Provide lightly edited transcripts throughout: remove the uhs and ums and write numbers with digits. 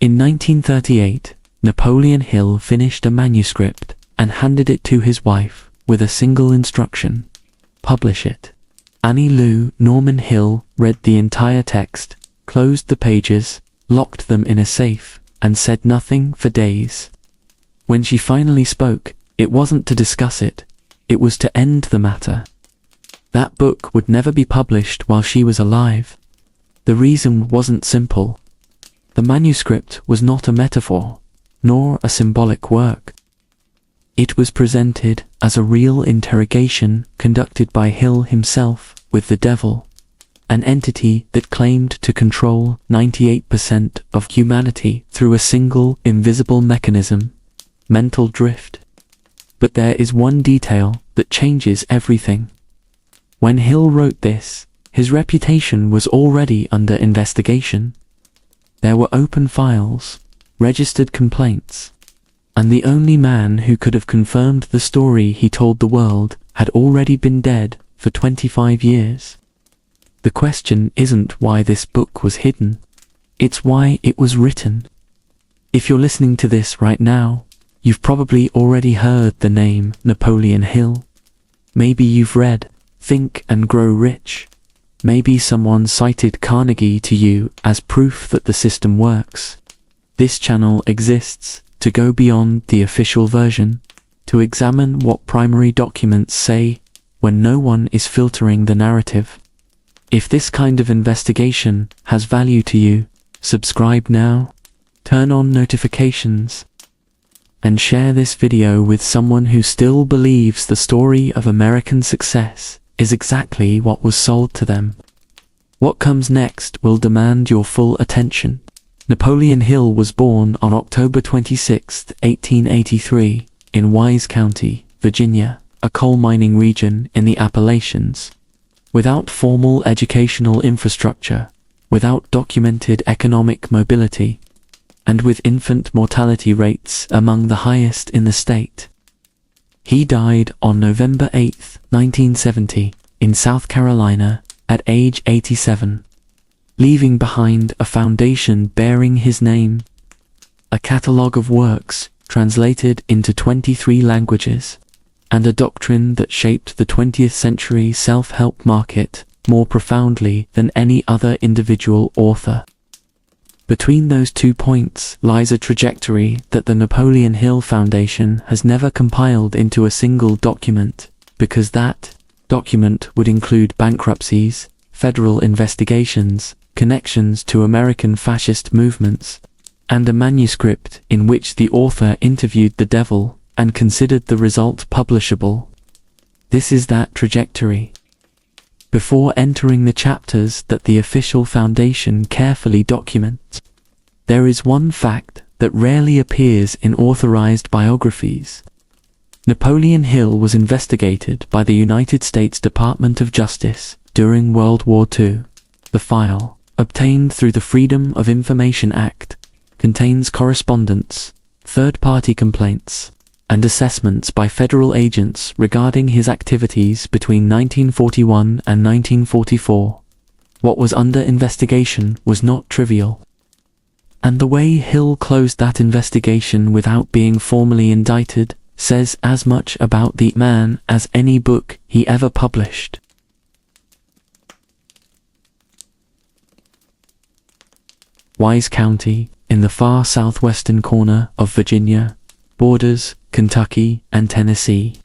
In 1938, Napoleon Hill finished a manuscript and handed it to his wife with a single instruction: publish it. Annie Lou Norman Hill read the entire text, closed the pages, locked them in a safe, and said nothing for days. When she finally spoke, it wasn't to discuss it, it was to end the matter. That book would never be published while she was alive. The reason wasn't simple. The manuscript was not a metaphor, nor a symbolic work. It was presented as a real interrogation conducted by Hill himself with the devil, an entity that claimed to control 98% of humanity through a single invisible mechanism: mental drift. But there is one detail that changes everything. When Hill wrote this, his reputation was already under investigation. There were open files, registered complaints, and the only man who could have confirmed the story he told the world had already been dead for 25 years. The question isn't why this book was hidden, it's why it was written. If you're listening to this right now, you've probably already heard the name Napoleon Hill. Maybe you've read Think and Grow Rich. Maybe someone cited Carnegie to you as proof that the system works. This channel exists to go beyond the official version, to examine what primary documents say when no one is filtering the narrative. If this kind of investigation has value to you, subscribe now, turn on notifications, and share this video with someone who still believes the story of American success is exactly what was sold to them. What comes next will demand your full attention. Napoleon Hill was born on October 26, 1883, in Wise County, Virginia, a coal mining region in the Appalachians. Without formal educational infrastructure, without documented economic mobility, and with infant mortality rates among the highest in the state. He died on November 8, 1970, in South Carolina, at age 87, leaving behind a foundation bearing his name, a catalogue of works translated into 23 languages, and a doctrine that shaped the 20th century self-help market more profoundly than any other individual author. Between those 2 points lies a trajectory that the Napoleon Hill Foundation has never compiled into a single document, because that document would include bankruptcies, federal investigations, connections to American fascist movements, and a manuscript in which the author interviewed the devil and considered the result publishable. This is that trajectory. Before entering the chapters that the official foundation carefully documents, there is one fact that rarely appears in authorized biographies. Napoleon Hill was investigated by the United States Department of Justice during World War II. The file, obtained through the Freedom of Information Act, contains correspondence, third-party complaints, and assessments by federal agents regarding his activities between 1941 and 1944. What was under investigation was not trivial. And the way Hill closed that investigation without being formally indicted says as much about the man as any book he ever published. Wise County, in the far southwestern corner of Virginia, borders Kentucky and Tennessee.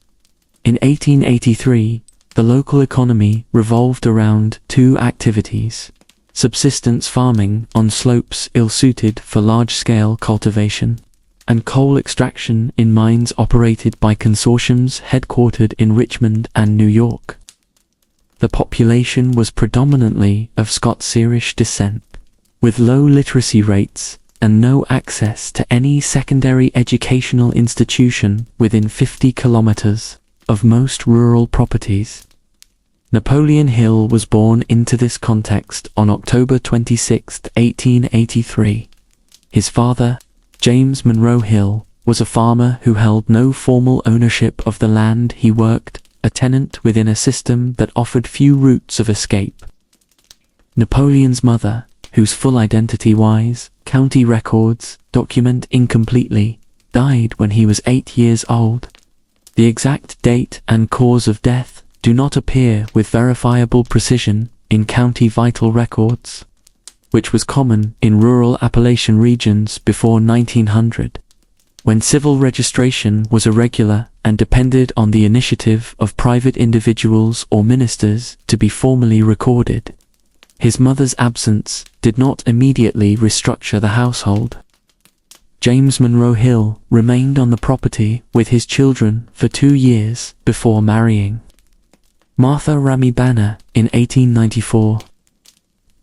In 1883, the local economy revolved around 2 activities: subsistence farming on slopes ill-suited for large-scale cultivation, and coal extraction in mines operated by consortiums headquartered in Richmond and New York. The population was predominantly of Scots-Irish descent, with low literacy rates and no access to any secondary educational institution within 50 kilometers of most rural properties. Napoleon Hill was born into this context on October 26, 1883. His father, James Monroe Hill, was a farmer who held no formal ownership of the land he worked, a tenant within a system that offered few routes of escape. Napoleon's mother, whose full identity was County records document incompletely, died when he was 8 years old. The exact date and cause of death do not appear with verifiable precision in county vital records, which was common in rural Appalachian regions before 1900, when civil registration was irregular and depended on the initiative of private individuals or ministers to be formally recorded. His mother's absence did not immediately restructure the household. James Monroe Hill remained on the property with his children for 2 years before marrying Martha Ramey Banner in 1894.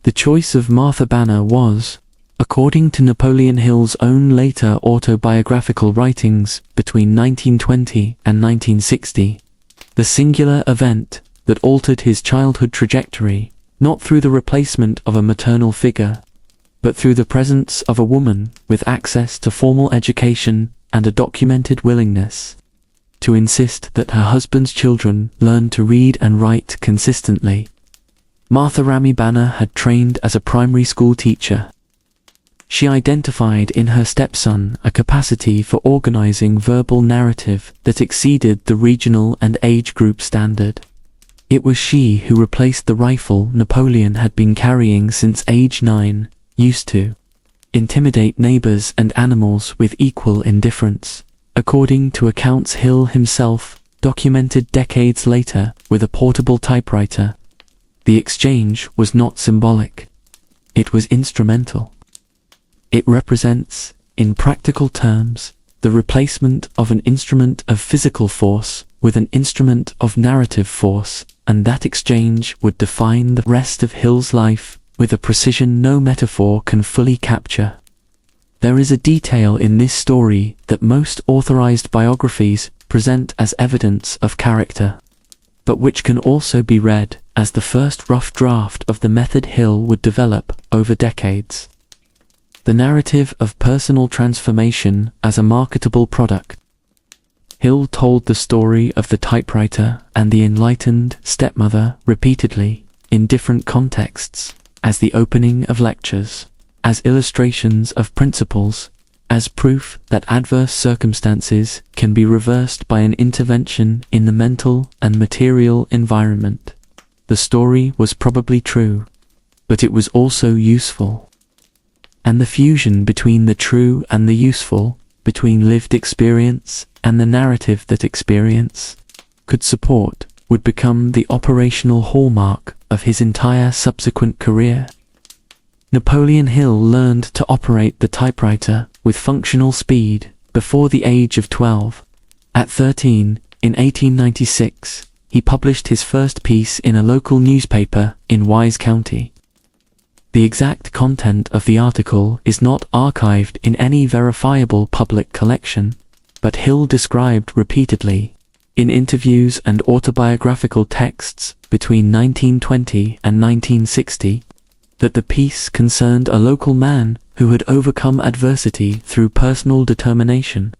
The choice of Martha Banner was, according to Napoleon Hill's own later autobiographical writings between 1920 and 1960, the singular event that altered his childhood trajectory, not through the replacement of a maternal figure, but through the presence of a woman with access to formal education and a documented willingness to insist that her husband's children learn to read and write consistently. Martha Ramey Banner had trained as a primary school teacher. She identified in her stepson a capacity for organizing verbal narrative that exceeded the regional and age group standard. It was she who replaced the rifle Napoleon had been carrying since age 9, used to intimidate neighbors and animals with equal indifference, according to accounts Hill himself documented decades later with a portable typewriter. The exchange was not symbolic. It was instrumental. It represents, in practical terms, the replacement of an instrument of physical force with an instrument of narrative force, and that exchange would define the rest of Hill's life with a precision no metaphor can fully capture. There is a detail in this story that most authorized biographies present as evidence of character, but which can also be read as the first rough draft of the method Hill would develop over decades. The narrative of personal transformation as a marketable product. Hill told the story of the typewriter and the enlightened stepmother repeatedly, in different contexts, as the opening of lectures, as illustrations of principles, as proof that adverse circumstances can be reversed by an intervention in the mental and material environment. The story was probably true, but it was also useful. And the fusion between the true and the useful, between lived experience and the narrative that experience could support, would become the operational hallmark of his entire subsequent career. Napoleon Hill learned to operate the typewriter with functional speed before the age of 12. At 13, in 1896, he published his first piece in a local newspaper in Wise County. The exact content of the article is not archived in any verifiable public collection, but Hill described repeatedly, in interviews and autobiographical texts between 1920 and 1960, that the piece concerned a local man who had overcome adversity through personal determination.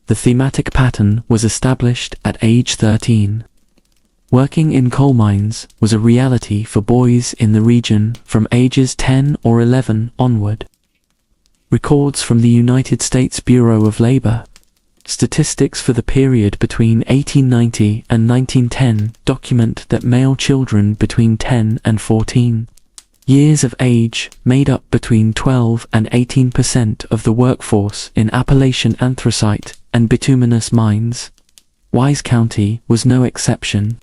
The thematic pattern was established at age 13. Working in coal mines was a reality for boys in the region from ages 10 or 11 onward. Records from the United States Bureau of Labor statistics for the period between 1890 and 1910 document that male children between 10 and 14 years of age made up between 12 and 18% of the workforce in Appalachian anthracite and bituminous mines. Wise County was no exception.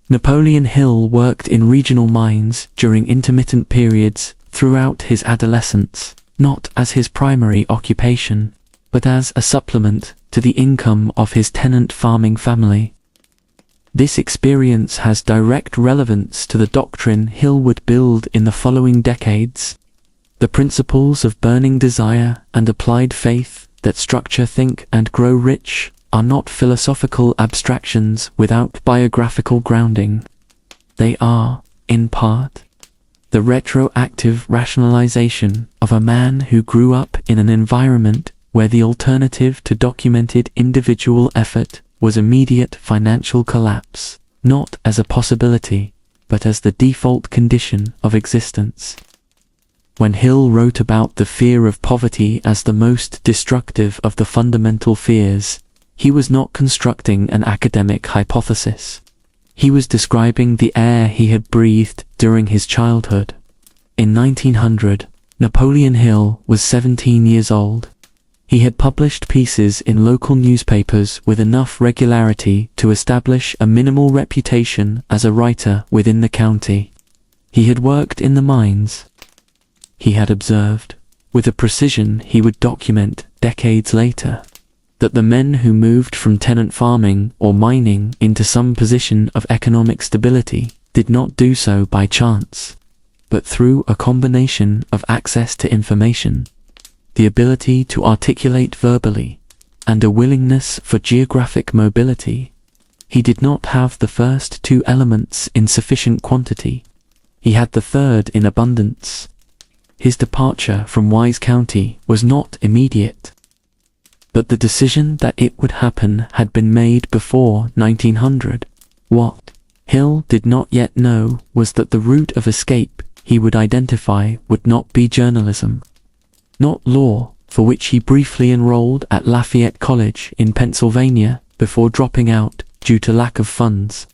Napoleon Hill worked in regional mines during intermittent periods throughout his adolescence, not as his primary occupation, but as a supplement to the income of his tenant farming family. This experience has direct relevance to the doctrine Hill would build in the following decades. The principles of burning desire and applied faith that structure Think and Grow Rich are not philosophical abstractions without biographical grounding. They are, in part, the retroactive rationalization of a man who grew up in an environment where the alternative to documented individual effort was immediate financial collapse, not as a possibility, but as the default condition of existence. when Hill wrote about the fear of poverty as the most destructive of the fundamental fears, he was not constructing an academic hypothesis. He was describing the air he had breathed during his childhood. In 1900, Napoleon Hill was 17 years old. He had published pieces in local newspapers with enough regularity to establish a minimal reputation as a writer within the county. He had worked in the mines. He had observed, with a precision he would document decades later, that the men who moved from tenant farming or mining into some position of economic stability did not do so by chance, but through a combination of access to information, the ability to articulate verbally, and a willingness for geographic mobility. He did not have the first two elements in sufficient quantity. He had the third in abundance. His departure from Wise County was not immediate, but the decision that it would happen had been made before 1900. What Hill did not yet know was that the route of escape he would identify would not be journalism, not law, for which he briefly enrolled at Lafayette College in Pennsylvania before dropping out due to lack of funds,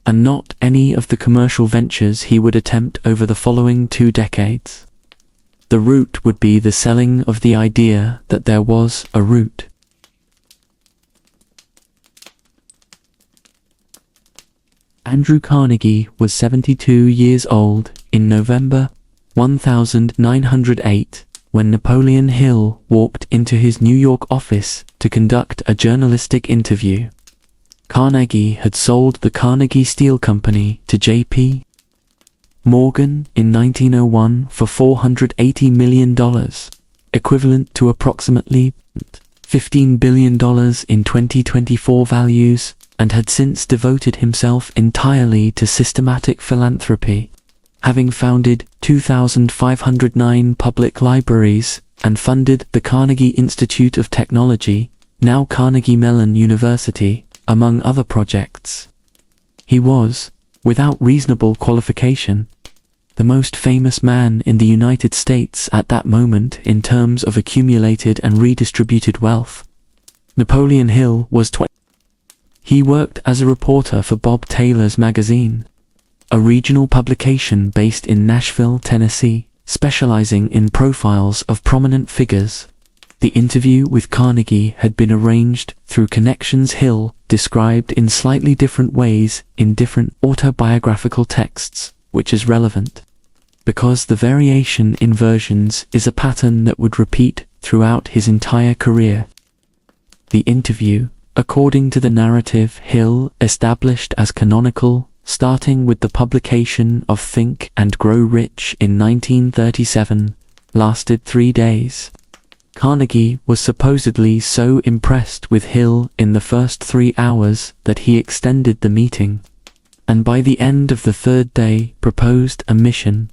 and not any of the commercial ventures he would attempt over the following 2 decades. The route would be the selling of the idea that there was a route. Andrew Carnegie was 72 years old in November 1908 when Napoleon Hill walked into his New York office to conduct a journalistic interview. Carnegie had sold the Carnegie Steel Company to J.P. Morgan in 1901 for $480 million, equivalent to approximately $15 billion in 2024 values, and had since devoted himself entirely to systematic philanthropy, having founded 2,509 public libraries and funded the Carnegie Institute of Technology, now Carnegie Mellon University, among other projects. He was, without reasonable qualification, the most famous man in the United States at that moment in terms of accumulated and redistributed wealth. Napoleon Hill was 20. He worked as a reporter for Bob Taylor's magazine, a regional publication based in Nashville, Tennessee, specializing in profiles of prominent figures. The interview with Carnegie had been arranged through connections Hill described in slightly different ways in different autobiographical texts, which is relevant, because the variation in versions is a pattern that would repeat throughout his entire career. The interview, according to the narrative Hill established as canonical, starting with the publication of Think and Grow Rich in 1937, lasted 3 days. Carnegie was supposedly so impressed with Hill in the first 3 hours that he extended the meeting, and by the end of the 3rd day proposed a mission.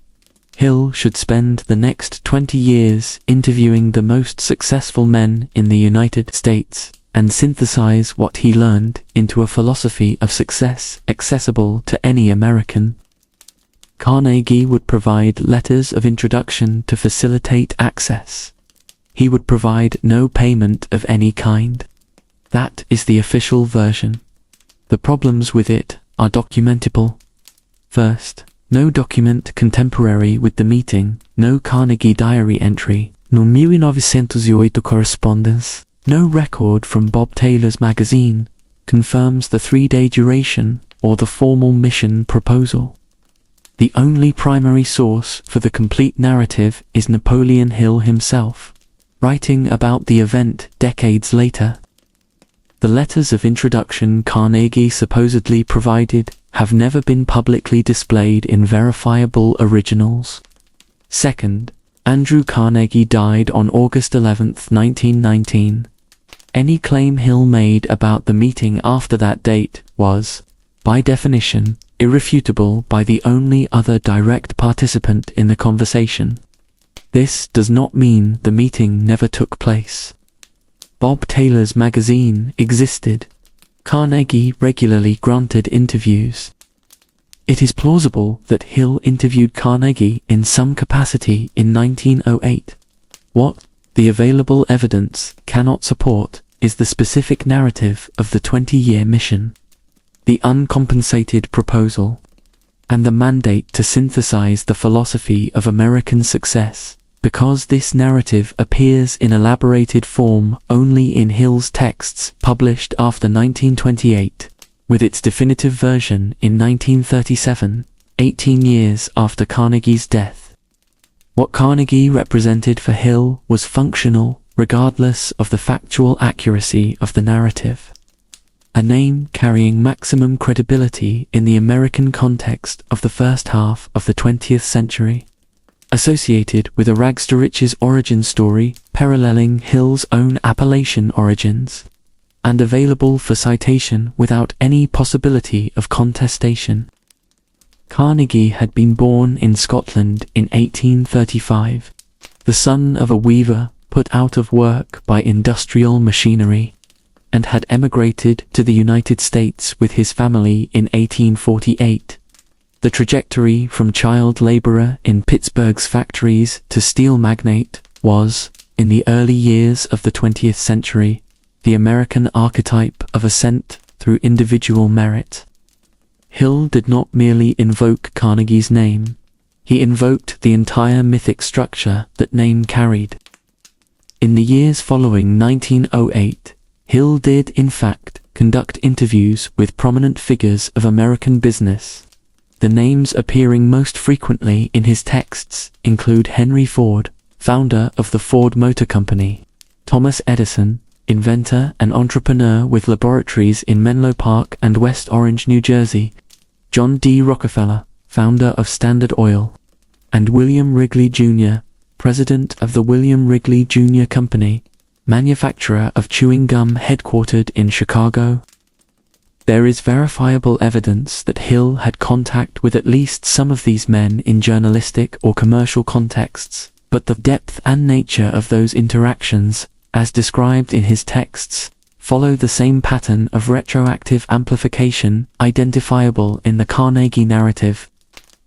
Hill should spend the next 20 years interviewing the most successful men in the United States and synthesize what he learned into a philosophy of success accessible to any American. Carnegie would provide letters of introduction to facilitate access. He would provide no payment of any kind. That is the official version. The problems with it are documentable. First, no document contemporary with the meeting, no Carnegie diary entry, no 1908 correspondence, no record from Bob Taylor's magazine, confirms the 3-day duration or the formal mission proposal. The only primary source for the complete narrative is Napoleon Hill himself, writing about the event decades later. The letters of introduction Carnegie supposedly provided have never been publicly displayed in verifiable originals. Second, Andrew Carnegie died on August 11, 1919. Any claim Hill made about the meeting after that date was, by definition, irrefutable by the only other direct participant in the conversation. This does not mean the meeting never took place. Bob Taylor's magazine existed. Carnegie regularly granted interviews. It is plausible that Hill interviewed Carnegie in some capacity in 1908. What the available evidence cannot support is the specific narrative of the 20-year mission, the uncompensated proposal, and the mandate to synthesize the philosophy of American success, because this narrative appears in elaborated form only in Hill's texts published after 1928, with its definitive version in 1937, 18 years after Carnegie's death. What Carnegie represented for Hill was functional, regardless of the factual accuracy of the narrative. A name carrying maximum credibility in the American context of the first half of the 20th century, associated with a rags-to-riches origin story paralleling Hill's own Appalachian origins, and available for citation without any possibility of contestation. Carnegie had been born in Scotland in 1835, the son of a weaver put out of work by industrial machinery, and had emigrated to the United States with his family in 1848. The trajectory from child laborer in Pittsburgh's factories to steel magnate was, in the early years of the 20th century, the American archetype of ascent through individual merit. Hill did not merely invoke Carnegie's name, he invoked the entire mythic structure that name carried. In the years following 1908, Hill did, in fact, conduct interviews with prominent figures of American business. The names appearing most frequently in his texts include Henry Ford, founder of the Ford Motor Company; Thomas Edison, inventor and entrepreneur with laboratories in Menlo Park and West Orange, New Jersey; John D. Rockefeller, founder of Standard Oil; and William Wrigley, Jr., president of the William Wrigley, Jr. Company, manufacturer of chewing gum headquartered in Chicago. There is verifiable evidence that Hill had contact with at least some of these men in journalistic or commercial contexts, but the depth and nature of those interactions, as described in his texts, follow the same pattern of retroactive amplification identifiable in the Carnegie narrative.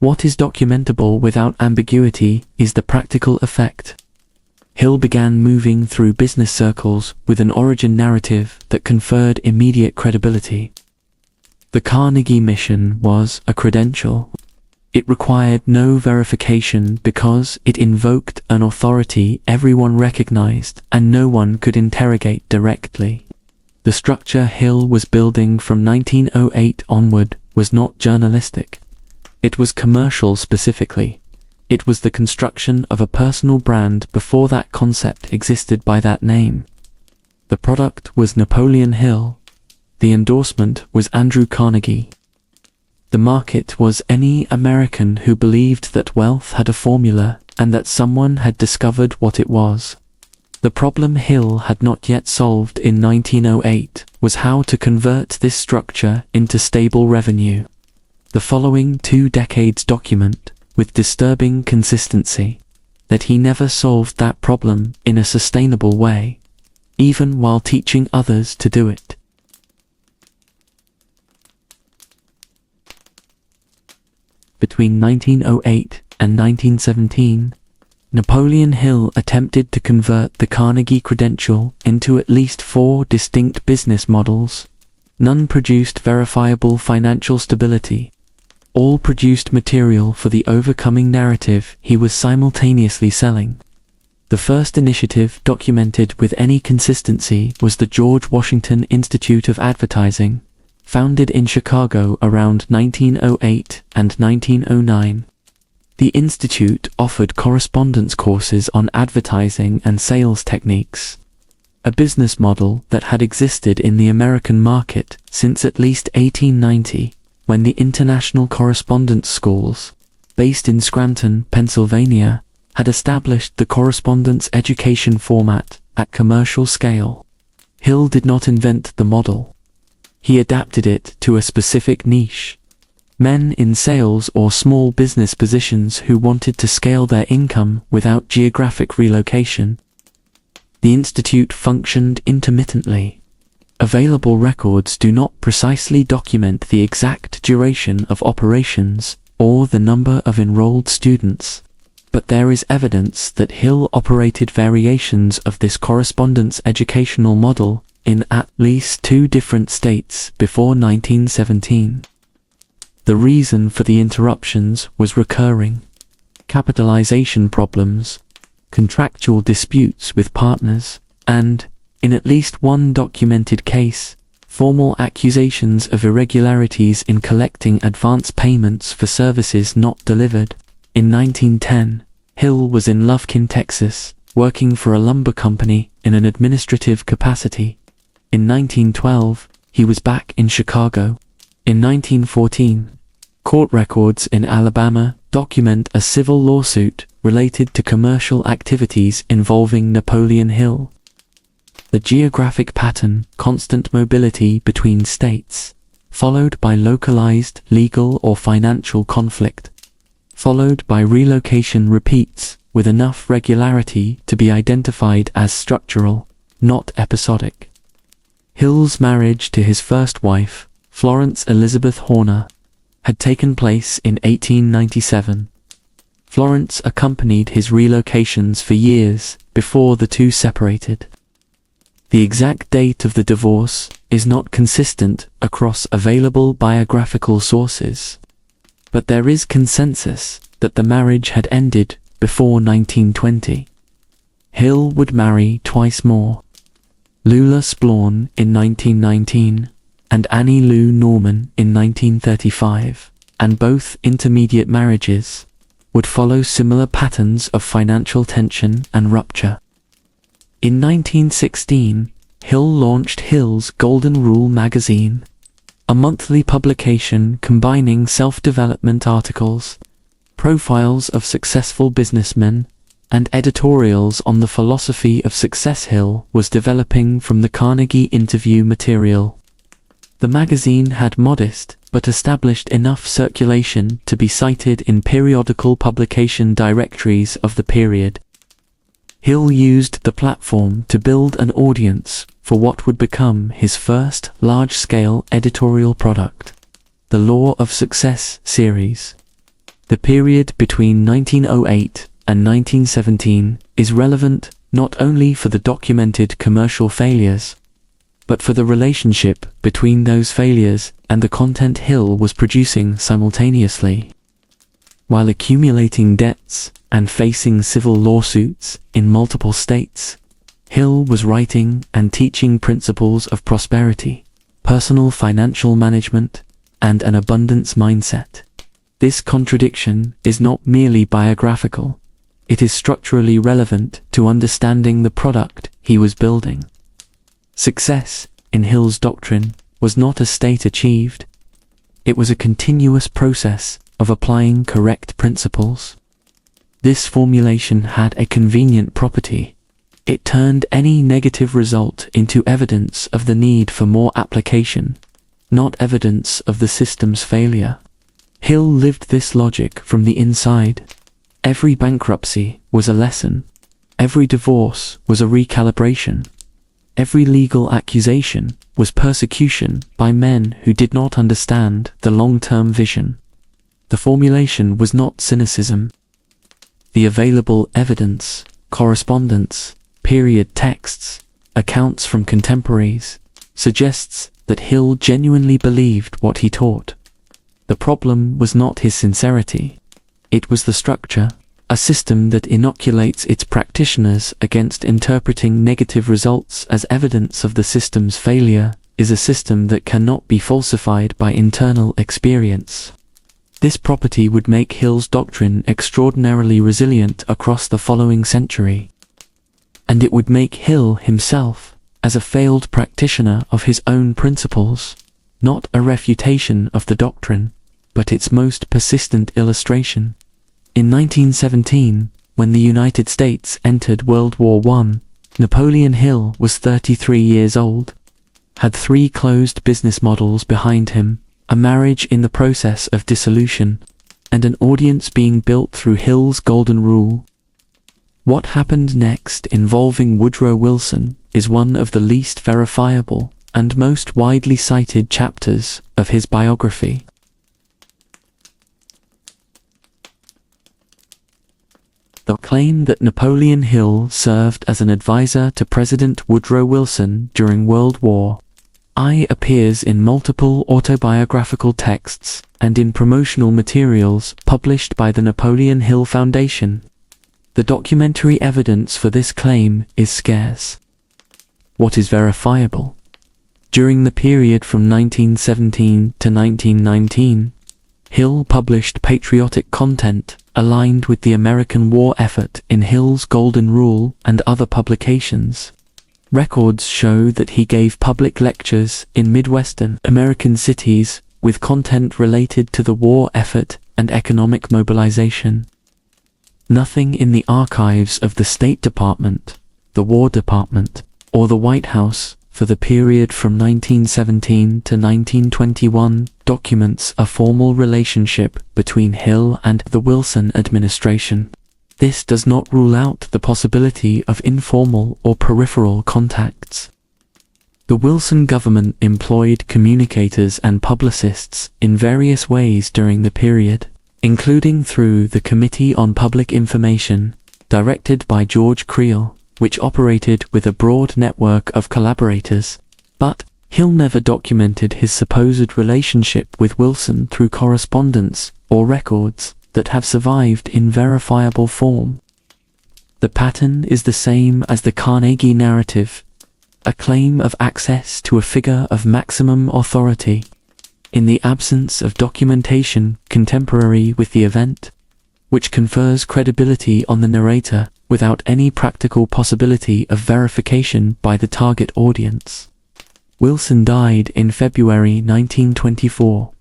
What is documentable without ambiguity is the practical effect. Hill began moving through business circles with an origin narrative that conferred immediate credibility. The Carnegie mission was a credential. It required no verification because it invoked an authority everyone recognized and no one could interrogate directly. The structure Hill was building from 1908 onward was not journalistic. It was commercial specifically. It was the construction of a personal brand before that concept existed by that name. The product was Napoleon Hill. The endorsement was Andrew Carnegie. The market was any American who believed that wealth had a formula and that someone had discovered what it was. The problem Hill had not yet solved in 1908 was how to convert this structure into stable revenue. The following 2 decades document, with disturbing consistency, that he never solved that problem in a sustainable way, even while teaching others to do it. Between 1908 and 1917, Napoleon Hill attempted to convert the Carnegie credential into at least 4 distinct business models. None produced verifiable financial stability. All produced material for the overcoming narrative he was simultaneously selling. The first initiative documented with any consistency was the George Washington Institute of Advertising, founded in Chicago around 1908 and 1909. The institute offered correspondence courses on advertising and sales techniques, a business model that had existed in the American market since at least 1890, when the International Correspondence Schools, based in Scranton, Pennsylvania, had established the correspondence education format at commercial scale. Hill did not invent the model. He adapted it to a specific niche: men in sales or small business positions who wanted to scale their income without geographic relocation. The institute functioned intermittently. Available records do not precisely document the exact duration of operations or the number of enrolled students, but there is evidence that Hill operated variations of this correspondence educational model in at least 2 different states before 1917. The reason for the interruptions was recurring capitalization problems, contractual disputes with partners, and, in at least one documented case, formal accusations of irregularities in collecting advance payments for services not delivered. In 1910, Hill was in Lufkin, Texas, working for a lumber company in an administrative capacity. In 1912, he was back in Chicago. In 1914, court records in Alabama document a civil lawsuit related to commercial activities involving Napoleon Hill. The geographic pattern, constant mobility between states, followed by localized legal or financial conflict, followed by relocation repeats with enough regularity to be identified as structural, not episodic. Hill's marriage to his first wife, Florence Elizabeth Horner, had taken place in 1897. Florence accompanied his relocations for years before the two separated. The exact date of the divorce is not consistent across available biographical sources, but there is consensus that the marriage had ended before 1920. Hill would marry twice more: Lula Splawn in 1919 and Annie Lou Norman in 1935, and both intermediate marriages would follow similar patterns of financial tension and rupture. In 1916, Hill launched Hill's Golden Rule magazine, a monthly publication combining self-development articles, profiles of successful businessmen, and editorials on the philosophy of success Hill was developing from the Carnegie interview material. The magazine had modest but established enough circulation to be cited in periodical publication directories of the period. Hill used the platform to build an audience for what would become his first large-scale editorial product, the Law of Success series. The period between 1908 and 1917 is relevant not only for the documented commercial failures, but for the relationship between those failures and the content Hill was producing simultaneously. While accumulating debts and facing civil lawsuits in multiple states, Hill was writing and teaching principles of prosperity, personal financial management, and an abundance mindset. This contradiction is not merely biographical, it is structurally relevant to understanding the product he was building. Success, in Hill's doctrine, was not a state achieved. It was a continuous process of applying correct principles. This formulation had a convenient property. It turned any negative result into evidence of the need for more application, not evidence of the system's failure. Hill lived this logic from the inside. Every bankruptcy was a lesson. Every divorce was a recalibration. Every legal accusation was persecution by men who did not understand the long-term vision. The formulation was not cynicism. The available evidence, correspondence, period texts, accounts from contemporaries, suggests that Hill genuinely believed what he taught. The problem was not his sincerity. It was the structure. A system that inoculates its practitioners against interpreting negative results as evidence of the system's failure is a system that cannot be falsified by internal experience. This property would make Hill's doctrine extraordinarily resilient across the following century. And it would make Hill himself, as a failed practitioner of his own principles, not a refutation of the doctrine, but its most persistent illustration. In 1917, when the United States entered World War I, Napoleon Hill was 33 years old, had 3 closed business models behind him, a marriage in the process of dissolution, and an audience being built through Hill's Golden Rule. What happened next involving Woodrow Wilson is one of the least verifiable, and most widely cited chapters of his biography. The claim that Napoleon Hill served as an advisor to President Woodrow Wilson during World War I appears in multiple autobiographical texts and in promotional materials published by the Napoleon Hill Foundation. The documentary evidence for this claim is scarce. What is verifiable? During the period from 1917 to 1919, Hill published patriotic content aligned with the American war effort in Hill's Golden Rule and other publications. Records show that he gave public lectures in Midwestern American cities with content related to the war effort and economic mobilization. Nothing in the archives of the State Department, the War Department, or the White House for the period from 1917 to 1921 documents a formal relationship between Hill and the Wilson administration. This does not rule out the possibility of informal or peripheral contacts. The Wilson government employed communicators and publicists in various ways during the period, including through the Committee on Public Information, directed by George Creel, which operated with a broad network of collaborators. But Hill never documented his supposed relationship with Wilson through correspondence or records that have survived in verifiable form. The pattern is the same as the Carnegie narrative, a claim of access to a figure of maximum authority, in the absence of documentation contemporary with the event, which confers credibility on the narrator without any practical possibility of verification by the target audience. Wilson died in February 1924.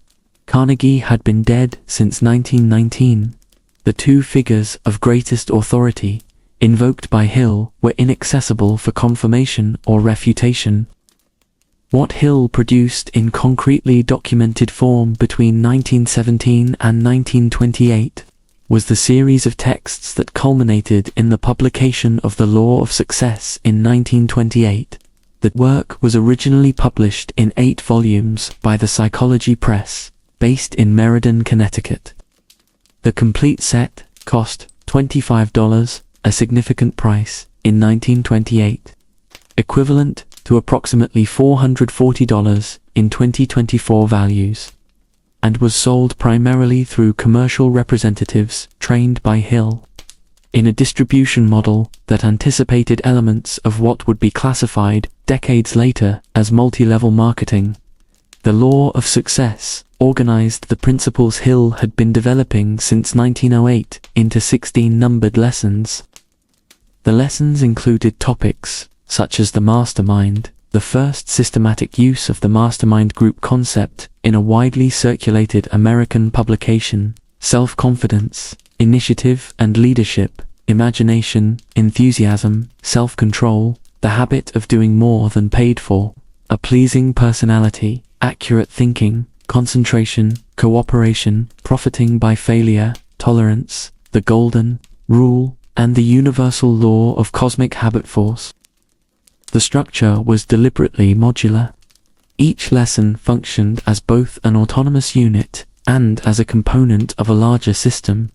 Carnegie had been dead since 1919. The two figures of greatest authority, invoked by Hill, were inaccessible for confirmation or refutation. What Hill produced in concretely documented form between 1917 and 1928 was the series of texts that culminated in the publication of The Law of Success in 1928. The work was originally published in 8 volumes by the Psychology Press, based in Meriden, Connecticut. The complete set cost $25, a significant price, in 1928, equivalent to approximately $440 in 2024 values, and was sold primarily through commercial representatives trained by Hill, in a distribution model that anticipated elements of what would be classified decades later as multi-level marketing. The Law of Success organized the principles Hill had been developing since 1908 into 16 numbered lessons. The lessons included topics such as the mastermind, the first systematic use of the mastermind group concept in a widely circulated American publication, self-confidence, initiative and leadership, imagination, enthusiasm, self-control, the habit of doing more than paid for, a pleasing personality, accurate thinking, concentration, cooperation, profiting by failure, tolerance, the golden rule, and the universal law of cosmic habit force. The structure was deliberately modular. Each lesson functioned as both an autonomous unit and as a component of a larger system.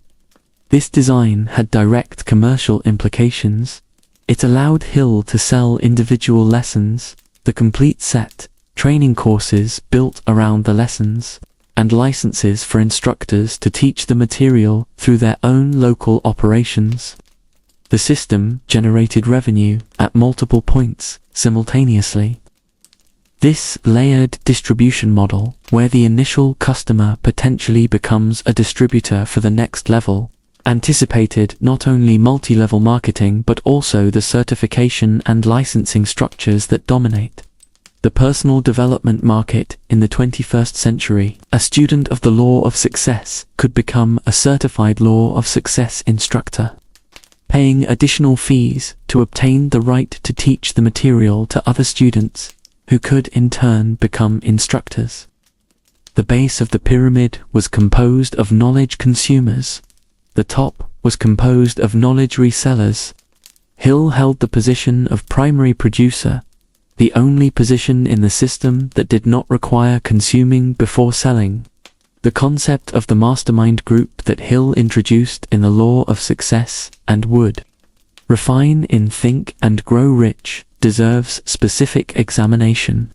This design had direct commercial implications. It allowed Hill to sell individual lessons, the complete set, training courses built around the lessons, and licenses for instructors to teach the material through their own local operations. The system generated revenue at multiple points simultaneously. This layered distribution model, where the initial customer potentially becomes a distributor for the next level, anticipated not only multi-level marketing but also the certification and licensing structures that dominate the personal development market in the 21st century. A student of the Law of Success could become a certified Law of Success instructor, paying additional fees to obtain the right to teach the material to other students, who could in turn become instructors. The base of the pyramid was composed of knowledge consumers. The top was composed of knowledge resellers. Hill held the position of primary producer, the only position in the system that did not require consuming before selling. The concept of the mastermind group that Hill introduced in the Law of Success and would refine in Think and Grow Rich deserves specific examination.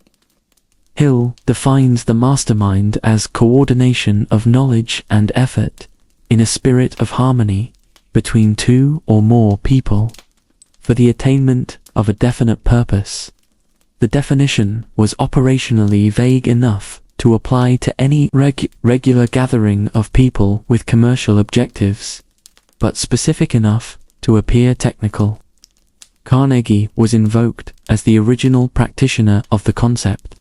Hill defines the mastermind as coordination of knowledge and effort in a spirit of harmony between two or more people for the attainment of a definite purpose. The definition was operationally vague enough to apply to any regular gathering of people with commercial objectives, but specific enough to appear technical. Carnegie was invoked as the original practitioner of the concept.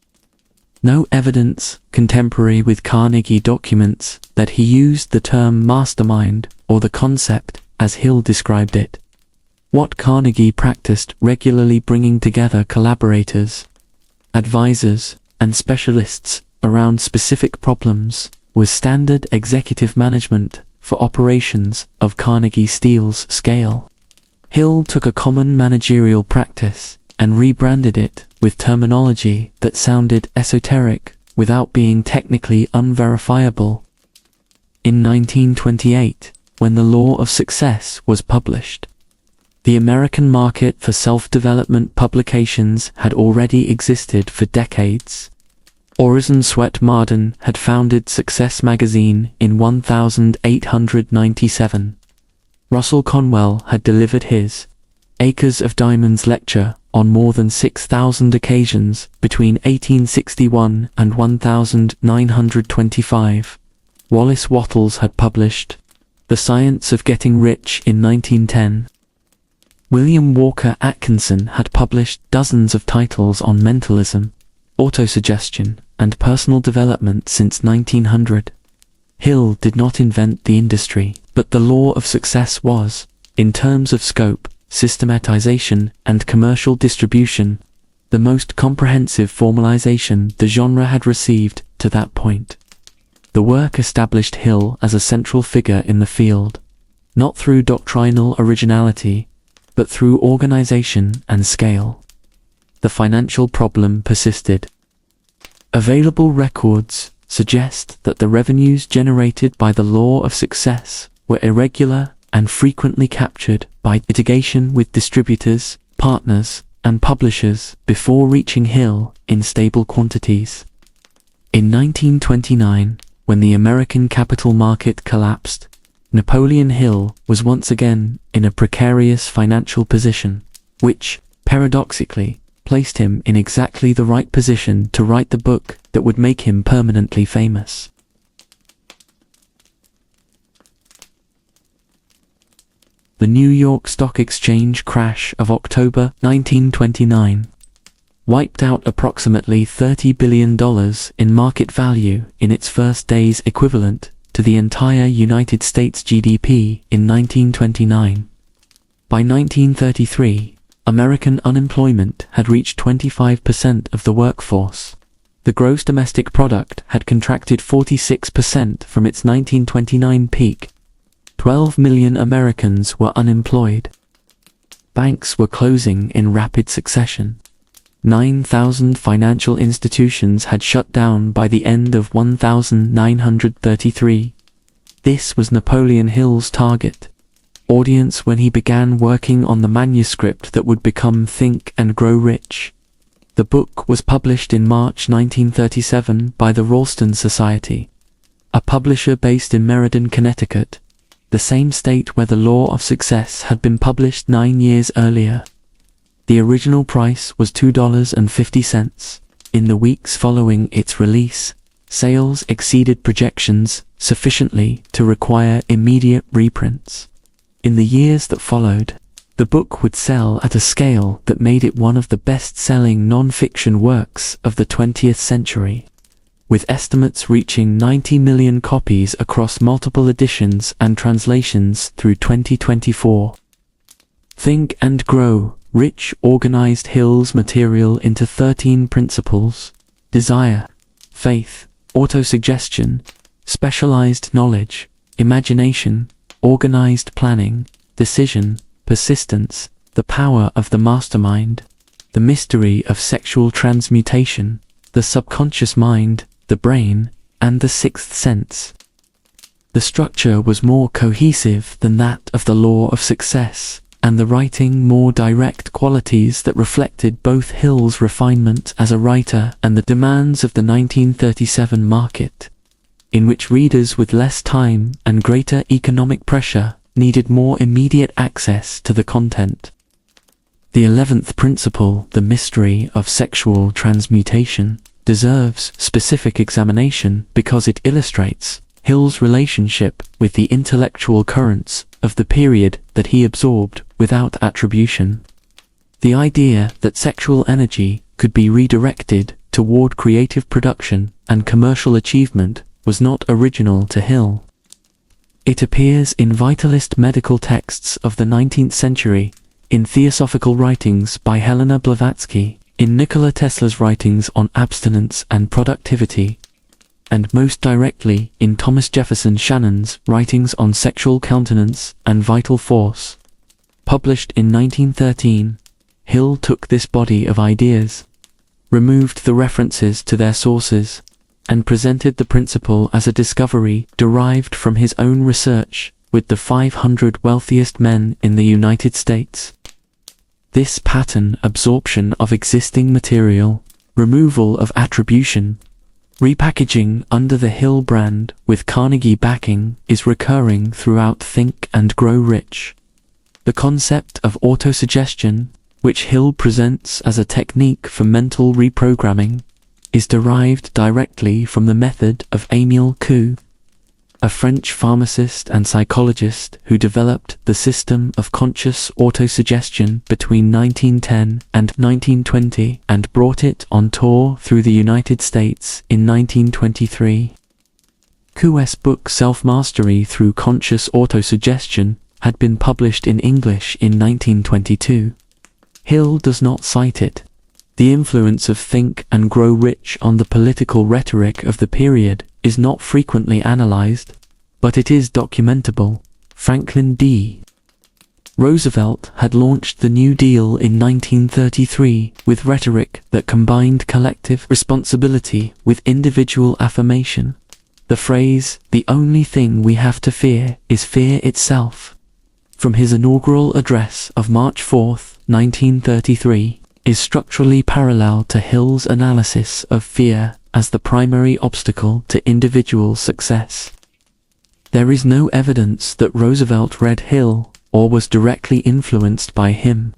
No evidence contemporary with Carnegie documents that he used the term mastermind or the concept as Hill described it. What Carnegie practiced regularly bringing together collaborators, advisors, and specialists around specific problems was standard executive management for operations of Carnegie Steel's scale. Hill took a common managerial practice and rebranded it with terminology that sounded esoteric without being technically unverifiable. In 1928, when the Law of Success was published, the American market for self-development publications had already existed for decades. Orison Swett Marden had founded Success magazine in 1897. Russell Conwell had delivered his Acres of Diamonds lecture on more than 6,000 occasions between 1861 and 1925. Wallace Wattles had published The Science of Getting Rich in 1910. William Walker Atkinson had published dozens of titles on mentalism, autosuggestion, and personal development since 1900. Hill did not invent the industry, but the Law of Success was, in terms of scope, systematization, and commercial distribution, the most comprehensive formalization the genre had received to that point. The work established Hill as a central figure in the field, not through doctrinal originality, but through organization and scale. The financial problem persisted. Available records suggest that the revenues generated by the Law of Success were irregular and frequently captured by litigation with distributors, partners, and publishers before reaching Hill in stable quantities. In 1929, when the American capital market collapsed, Napoleon Hill was once again in a precarious financial position, which, paradoxically, placed him in exactly the right position to write the book that would make him permanently famous. The New York Stock Exchange crash of October 1929 wiped out approximately $30 billion in market value in its first days, equivalent to the entire United States GDP in 1929. By 1933, American unemployment had reached 25% of the workforce. The gross domestic product had contracted 46% from its 1929 peak. 12 million Americans were unemployed. Banks were closing in rapid succession. 9,000 financial institutions had shut down by the end of 1933. This was Napoleon Hill's target audience when he began working on the manuscript that would become Think and Grow Rich. The book was published in March 1937 by the Ralston Society, a publisher based in Meriden, Connecticut, the same state where the Law of Success had been published 9 years earlier. The original price was $2.50. In the weeks following its release, sales exceeded projections sufficiently to require immediate reprints. In the years that followed, the book would sell at a scale that made it one of the best-selling non-fiction works of the 20th century, with estimates reaching 90 million copies across multiple editions and translations through 2024. Think and Grow Rich organized Hill's material into 13 principles: desire, faith, autosuggestion, specialized knowledge, imagination, organized planning, decision, persistence, the power of the mastermind, the the mystery of sexual transmutation, the subconscious mind, the brain, and the sixth sense. The structure was more cohesive than that of the law of success, and the writing more direct qualities that reflected both Hill's refinement as a writer and the demands of the 1937 market, in which readers with less time and greater economic pressure needed more immediate access to the content. The 11th principle, the mystery of sexual transmutation, deserves specific examination because it illustrates Hill's relationship with the intellectual currents of the period that he absorbed without attribution. The idea that sexual energy could be redirected toward creative production and commercial achievement was not original to Hill. It appears in vitalist medical texts of the 19th century, in theosophical writings by Helena Blavatsky, in Nikola Tesla's writings on abstinence and productivity, and most directly in Thomas Jefferson Shannon's writings on sexual countenance and vital force. Published in 1913, Hill took this body of ideas, removed the references to their sources, and presented the principle as a discovery derived from his own research with the 500 wealthiest men in the United States. This pattern absorption of existing material, removal of attribution, repackaging under the Hill brand with Carnegie backing is recurring throughout Think and Grow Rich. The concept of autosuggestion, which Hill presents as a technique for mental reprogramming, is derived directly from the method of Émile Coué, a French pharmacist and psychologist who developed the system of conscious autosuggestion between 1910 and 1920 and brought it on tour through the United States in 1923. Coué's book Self-Mastery Through Conscious Autosuggestion had been published in English in 1922. Hill does not cite it. The influence of Think and Grow Rich on the political rhetoric of the period is not frequently analyzed, but it is documentable. Franklin D. Roosevelt had launched the New Deal in 1933 with rhetoric that combined collective responsibility with individual affirmation. The phrase, "the only thing we have to fear is fear itself," from his inaugural address of March 4, 1933, is structurally parallel to Hill's analysis of fear as the primary obstacle to individual success. There is no evidence that Roosevelt read Hill or was directly influenced by him,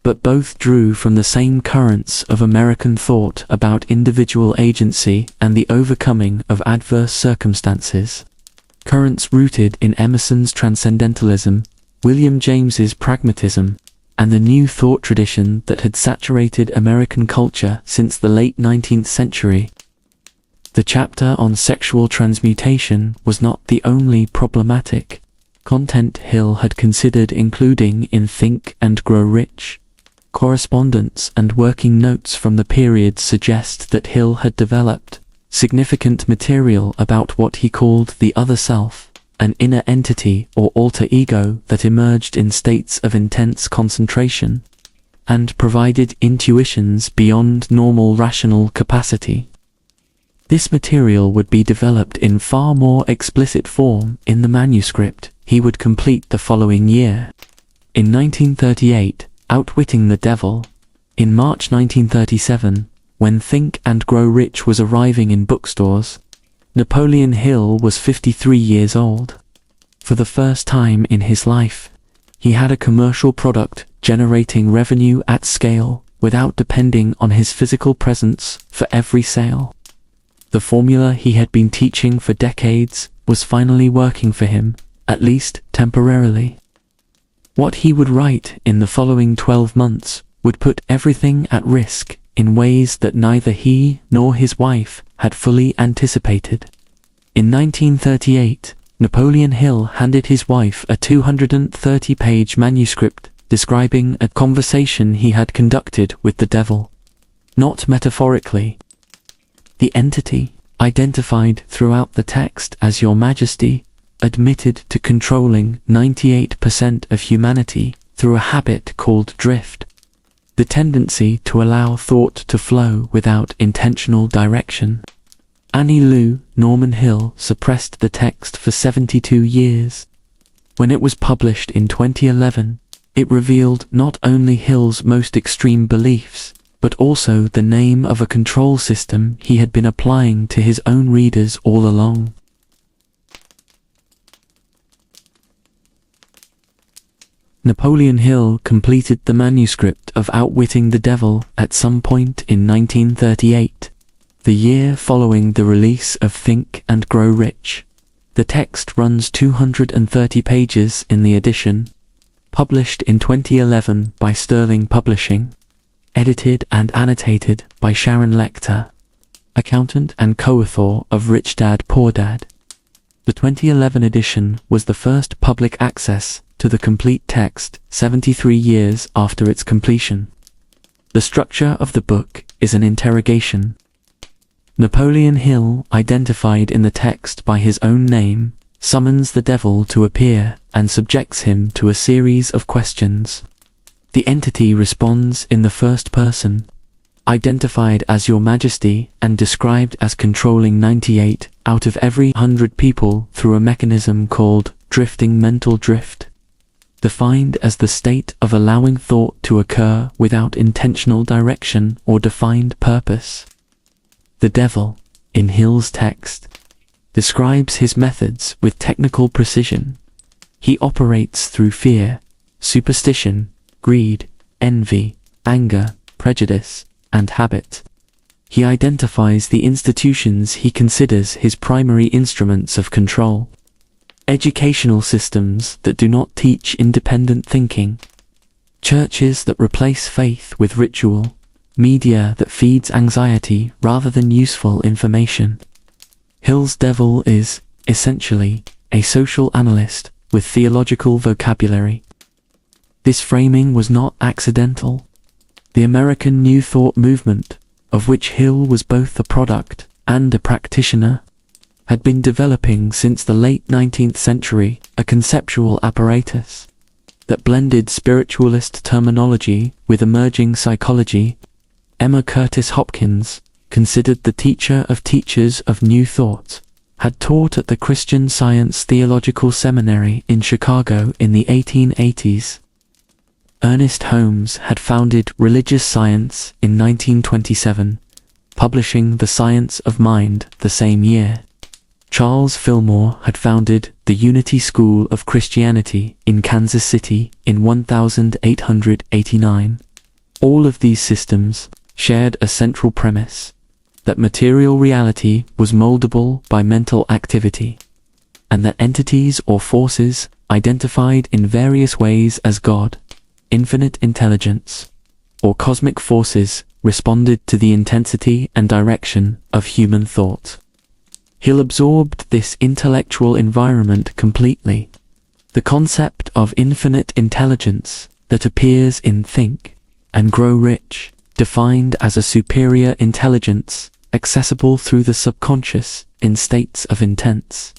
but both drew from the same currents of American thought about individual agency and the overcoming of adverse circumstances. Currents rooted in Emerson's transcendentalism, William James's pragmatism, and the new thought tradition that had saturated American culture since the late 19th century. The chapter on sexual transmutation was not the only problematic content Hill had considered including in Think and Grow Rich. Correspondence and working notes from the period suggest that Hill had developed significant material about what he called the other self, an inner entity or alter ego that emerged in states of intense concentration, and provided intuitions beyond normal rational capacity. This material would be developed in far more explicit form in the manuscript he would complete the following year. In 1938, Outwitting the Devil. In March 1937, when Think and Grow Rich was arriving in bookstores, Napoleon Hill was 53 years old. For the first time in his life, he had a commercial product generating revenue at scale without depending on his physical presence for every sale. The formula he had been teaching for decades was finally working for him, at least temporarily. What he would write in the following 12 months would put everything at risk in ways that neither he nor his wife had fully anticipated. In 1938, Napoleon Hill handed his wife a 230-page manuscript describing a conversation he had conducted with the devil. Not metaphorically. The entity, identified throughout the text as Your Majesty, admitted to controlling 98% of humanity through a habit called drift. the tendency to allow thought to flow without intentional direction. Annie Lou Norman Hill suppressed the text for 72 years. When it was published in 2011, it revealed not only Hill's most extreme beliefs, but also the name of a control system he had been applying to his own readers all along. Napoleon Hill completed the manuscript of Outwitting the Devil at some point in 1938, the year following the release of Think and Grow Rich. The text runs 230 pages in the edition, published in 2011 by Sterling Publishing, edited and annotated by Sharon Lecter, accountant and co-author of Rich Dad Poor Dad. The 2011 edition was the first public access to the complete text 73 years after its completion. The structure of the book is an interrogation. Napoleon Hill, identified in the text by his own name, summons the devil to appear and subjects him to a series of questions. The entity responds in the first person, identified as Your Majesty and described as controlling 98 out of every 100 people through a mechanism called drifting mental drift, defined as the state of allowing thought to occur without intentional direction or defined purpose. The devil, in Hill's text, describes his methods with technical precision. He operates through fear, superstition, greed, envy, anger, prejudice, and habit. He identifies the institutions he considers his primary instruments of control. Educational systems that do not teach independent thinking, churches that replace faith with ritual, media that feeds anxiety rather than useful information. Hill's devil is, essentially, a social analyst with theological vocabulary. This framing was not accidental. The American New Thought movement, of which Hill was both a product and a practitioner, had been developing since the late 19th century a conceptual apparatus that blended spiritualist terminology with emerging psychology. Emma Curtis Hopkins, considered the teacher of teachers of New Thought, had taught at the Christian Science Theological Seminary in Chicago in the 1880s. Ernest Holmes had founded Religious Science in 1927, publishing The Science of Mind the same year. Charles Fillmore had founded the Unity School of Christianity in Kansas City in 1889. All of these systems shared a central premise, that material reality was moldable by mental activity, and that entities or forces identified in various ways as God, infinite intelligence, or cosmic forces responded to the intensity and direction of human thought. Hill absorbed this intellectual environment completely. The concept of infinite intelligence that appears in Think and Grow Rich, defined as a superior intelligence accessible through the subconscious in states of intense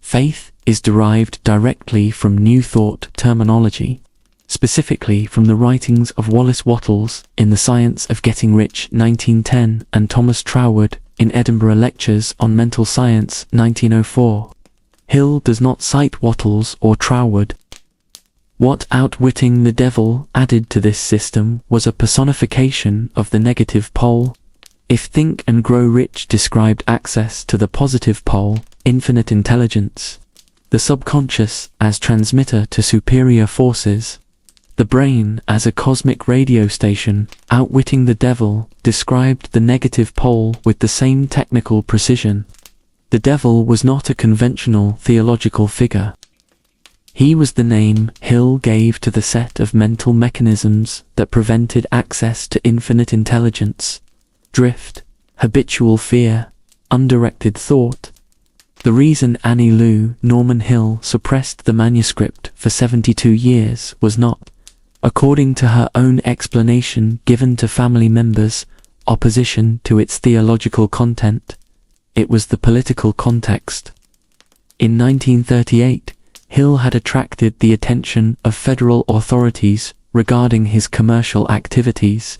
faith, is derived directly from New Thought terminology, specifically from the writings of Wallace Wattles in The Science of Getting Rich 1910 and Thomas Troward in Edinburgh Lectures on Mental Science 1904. Hill does not cite Wattles or Troward. What Outwitting the Devil added to this system was a personification of the negative pole. If Think and Grow Rich described access to the positive pole, infinite intelligence, the subconscious as transmitter to superior forces, the brain as a cosmic radio station, Outwitting the Devil described the negative pole with the same technical precision. The devil was not a conventional theological figure. He was the name Hill gave to the set of mental mechanisms that prevented access to infinite intelligence, drift, habitual fear, undirected thought. The reason Annie Lou Norman Hill suppressed the manuscript for 72 years was not, according to her own explanation given to family members, opposition to its theological content. It was the political context. In 1938, Hill had attracted the attention of federal authorities regarding his commercial activities.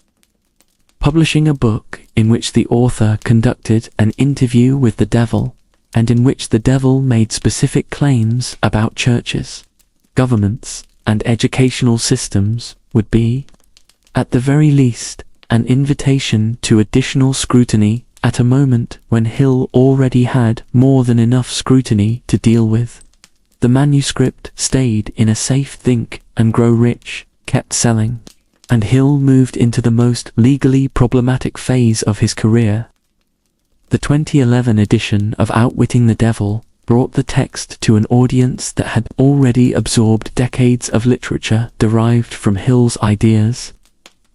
Publishing a book in which the author conducted an interview with the devil, and in which the devil made specific claims about churches, governments, and educational systems would be, at the very least, an invitation to additional scrutiny at a moment when Hill already had more than enough scrutiny to deal with. The manuscript stayed in a safe Think and Grow Rich, kept selling, and Hill moved into the most legally problematic phase of his career. The 2011 edition of Outwitting the Devil brought the text to an audience that had already absorbed decades of literature derived from Hill's ideas.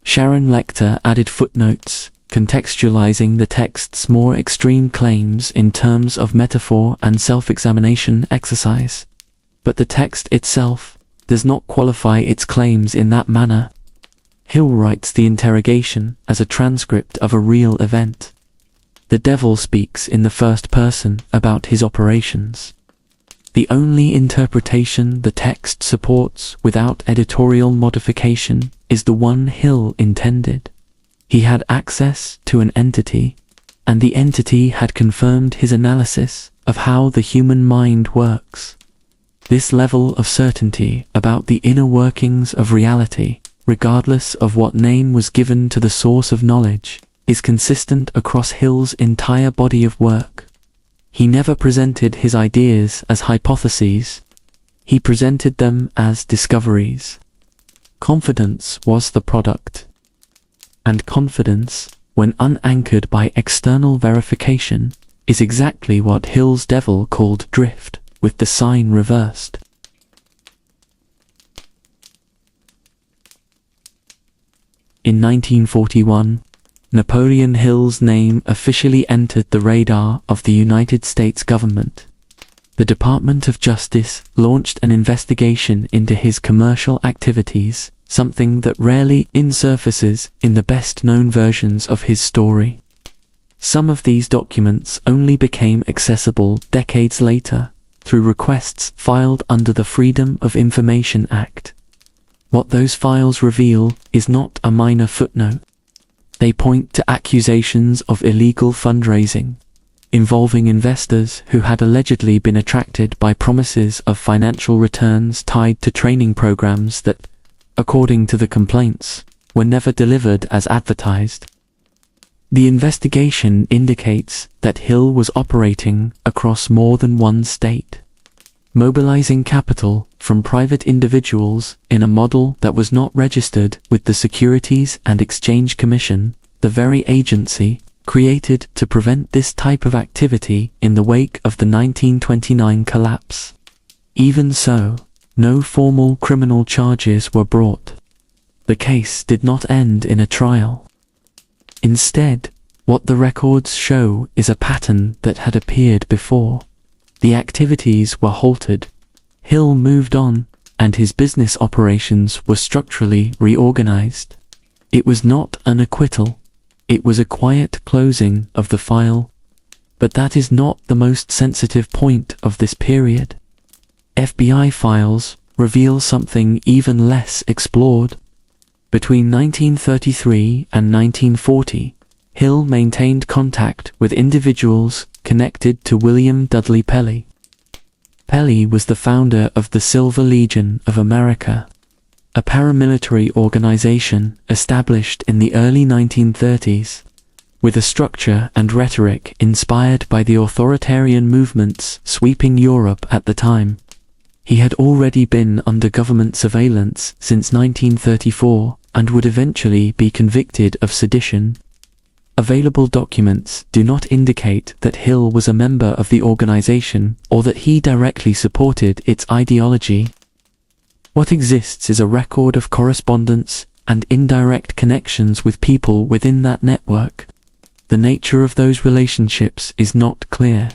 Sharon Lecter added footnotes, contextualizing the text's more extreme claims in terms of metaphor and self-examination exercise. But the text itself does not qualify its claims in that manner. Hill writes the interrogation as a transcript of a real event. The devil speaks in the first person about his operations. The only interpretation the text supports without editorial modification is the one Hill intended. He had access to an entity, and the entity had confirmed his analysis of how the human mind works. This level of certainty about the inner workings of reality, regardless of what name was given to the source of knowledge, is consistent across Hill's entire body of work. He never presented his ideas as hypotheses. He presented them as discoveries. Confidence was the product. And confidence, when unanchored by external verification, is exactly what Hill's devil called drift, with the sign reversed. In 1941, Napoleon Hill's name officially entered the radar of the United States government. The Department of Justice launched an investigation into his commercial activities, something that rarely surfaces in the best-known versions of his story. Some of these documents only became accessible decades later, through requests filed under the Freedom of Information Act. What those files reveal is not a minor footnote. They point to accusations of illegal fundraising, involving investors who had allegedly been attracted by promises of financial returns tied to training programs that, according to the complaints, were never delivered as advertised. The investigation indicates that Hill was operating across more than one state, mobilizing capital from private individuals in a model that was not registered with the Securities and Exchange Commission, the very agency created to prevent this type of activity in the wake of the 1929 collapse. Even so, no formal criminal charges were brought. The case did not end in a trial. Instead, what the records show is a pattern that had appeared before. The activities were halted, Hill moved on, and his business operations were structurally reorganized. It was not an acquittal, it was a quiet closing of the file. But that is not the most sensitive point of this period. FBI files reveal something even less explored. Between 1933 and 1940, Hill maintained contact with individuals connected to William Dudley Pelley. Pelley was the founder of the Silver Legion of America, a paramilitary organization established in the early 1930s, with a structure and rhetoric inspired by the authoritarian movements sweeping Europe at the time. He had already been under government surveillance since 1934 and would eventually be convicted of sedition. Available documents do not indicate that Hill was a member of the organization or that he directly supported its ideology. What exists is a record of correspondence and indirect connections with people within that network. The nature of those relationships is not clear.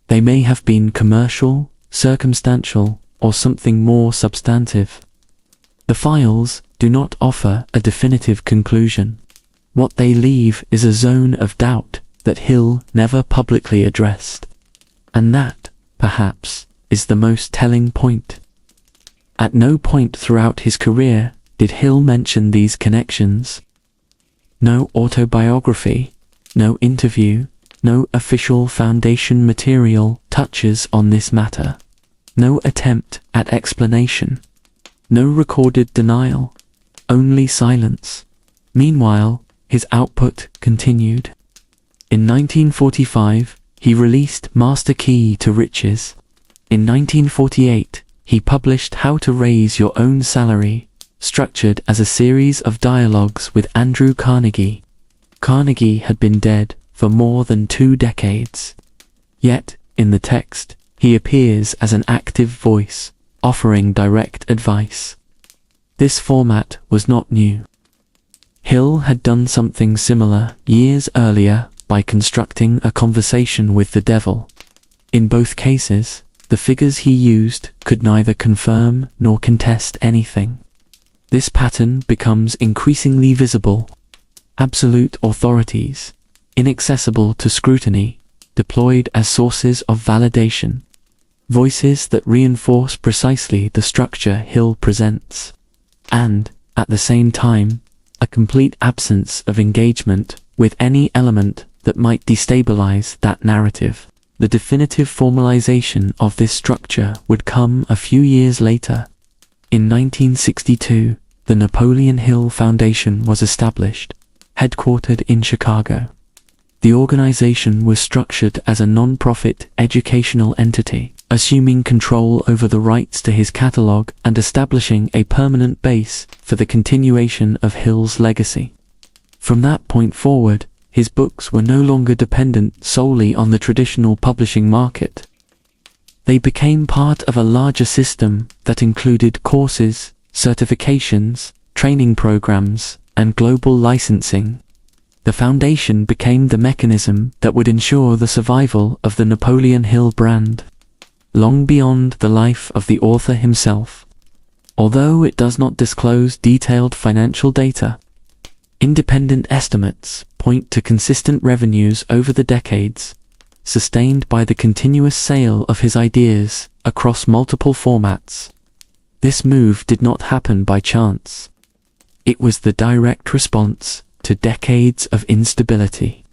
They may have been commercial, circumstantial, or something more substantive. The files do not offer a definitive conclusion. What they leave is a zone of doubt that Hill never publicly addressed. And that, perhaps, is the most telling point. At no point throughout his career did Hill mention these connections. No autobiography, no interview, no official foundation material touches on this matter. No attempt at explanation. No recorded denial. Only silence. Meanwhile, his output continued. In 1945, he released Master Key to Riches. In 1948, he published How to Raise Your Own Salary, structured as a series of dialogues with Andrew Carnegie. Carnegie had been dead for more than 2 decades. Yet, in the text, he appears as an active voice, offering direct advice. This format was not new. Hill had done something similar years earlier by constructing a conversation with the devil. In both cases, the figures he used could neither confirm nor contest anything. This pattern becomes increasingly visible. Absolute authorities, inaccessible to scrutiny, deployed as sources of validation. Voices that reinforce precisely the structure Hill presents. And, at the same time, a complete absence of engagement with any element that might destabilize that narrative. The definitive formalization of this structure would come a few years later. In 1962, the Napoleon Hill Foundation was established, headquartered in Chicago. The organization was structured as a non-profit educational entity, assuming control over the rights to his catalog and establishing a permanent base for the continuation of Hill's legacy. From that point forward, his books were no longer dependent solely on the traditional publishing market. They became part of a larger system that included courses, certifications, training programs, and global licensing. The foundation became the mechanism that would ensure the survival of the Napoleon Hill brand, long beyond the life of the author himself. Although it does not disclose detailed financial data, independent estimates point to consistent revenues over the decades, sustained by the continuous sale of his ideas across multiple formats. This move did not happen by chance. It was the direct response to decades of instability.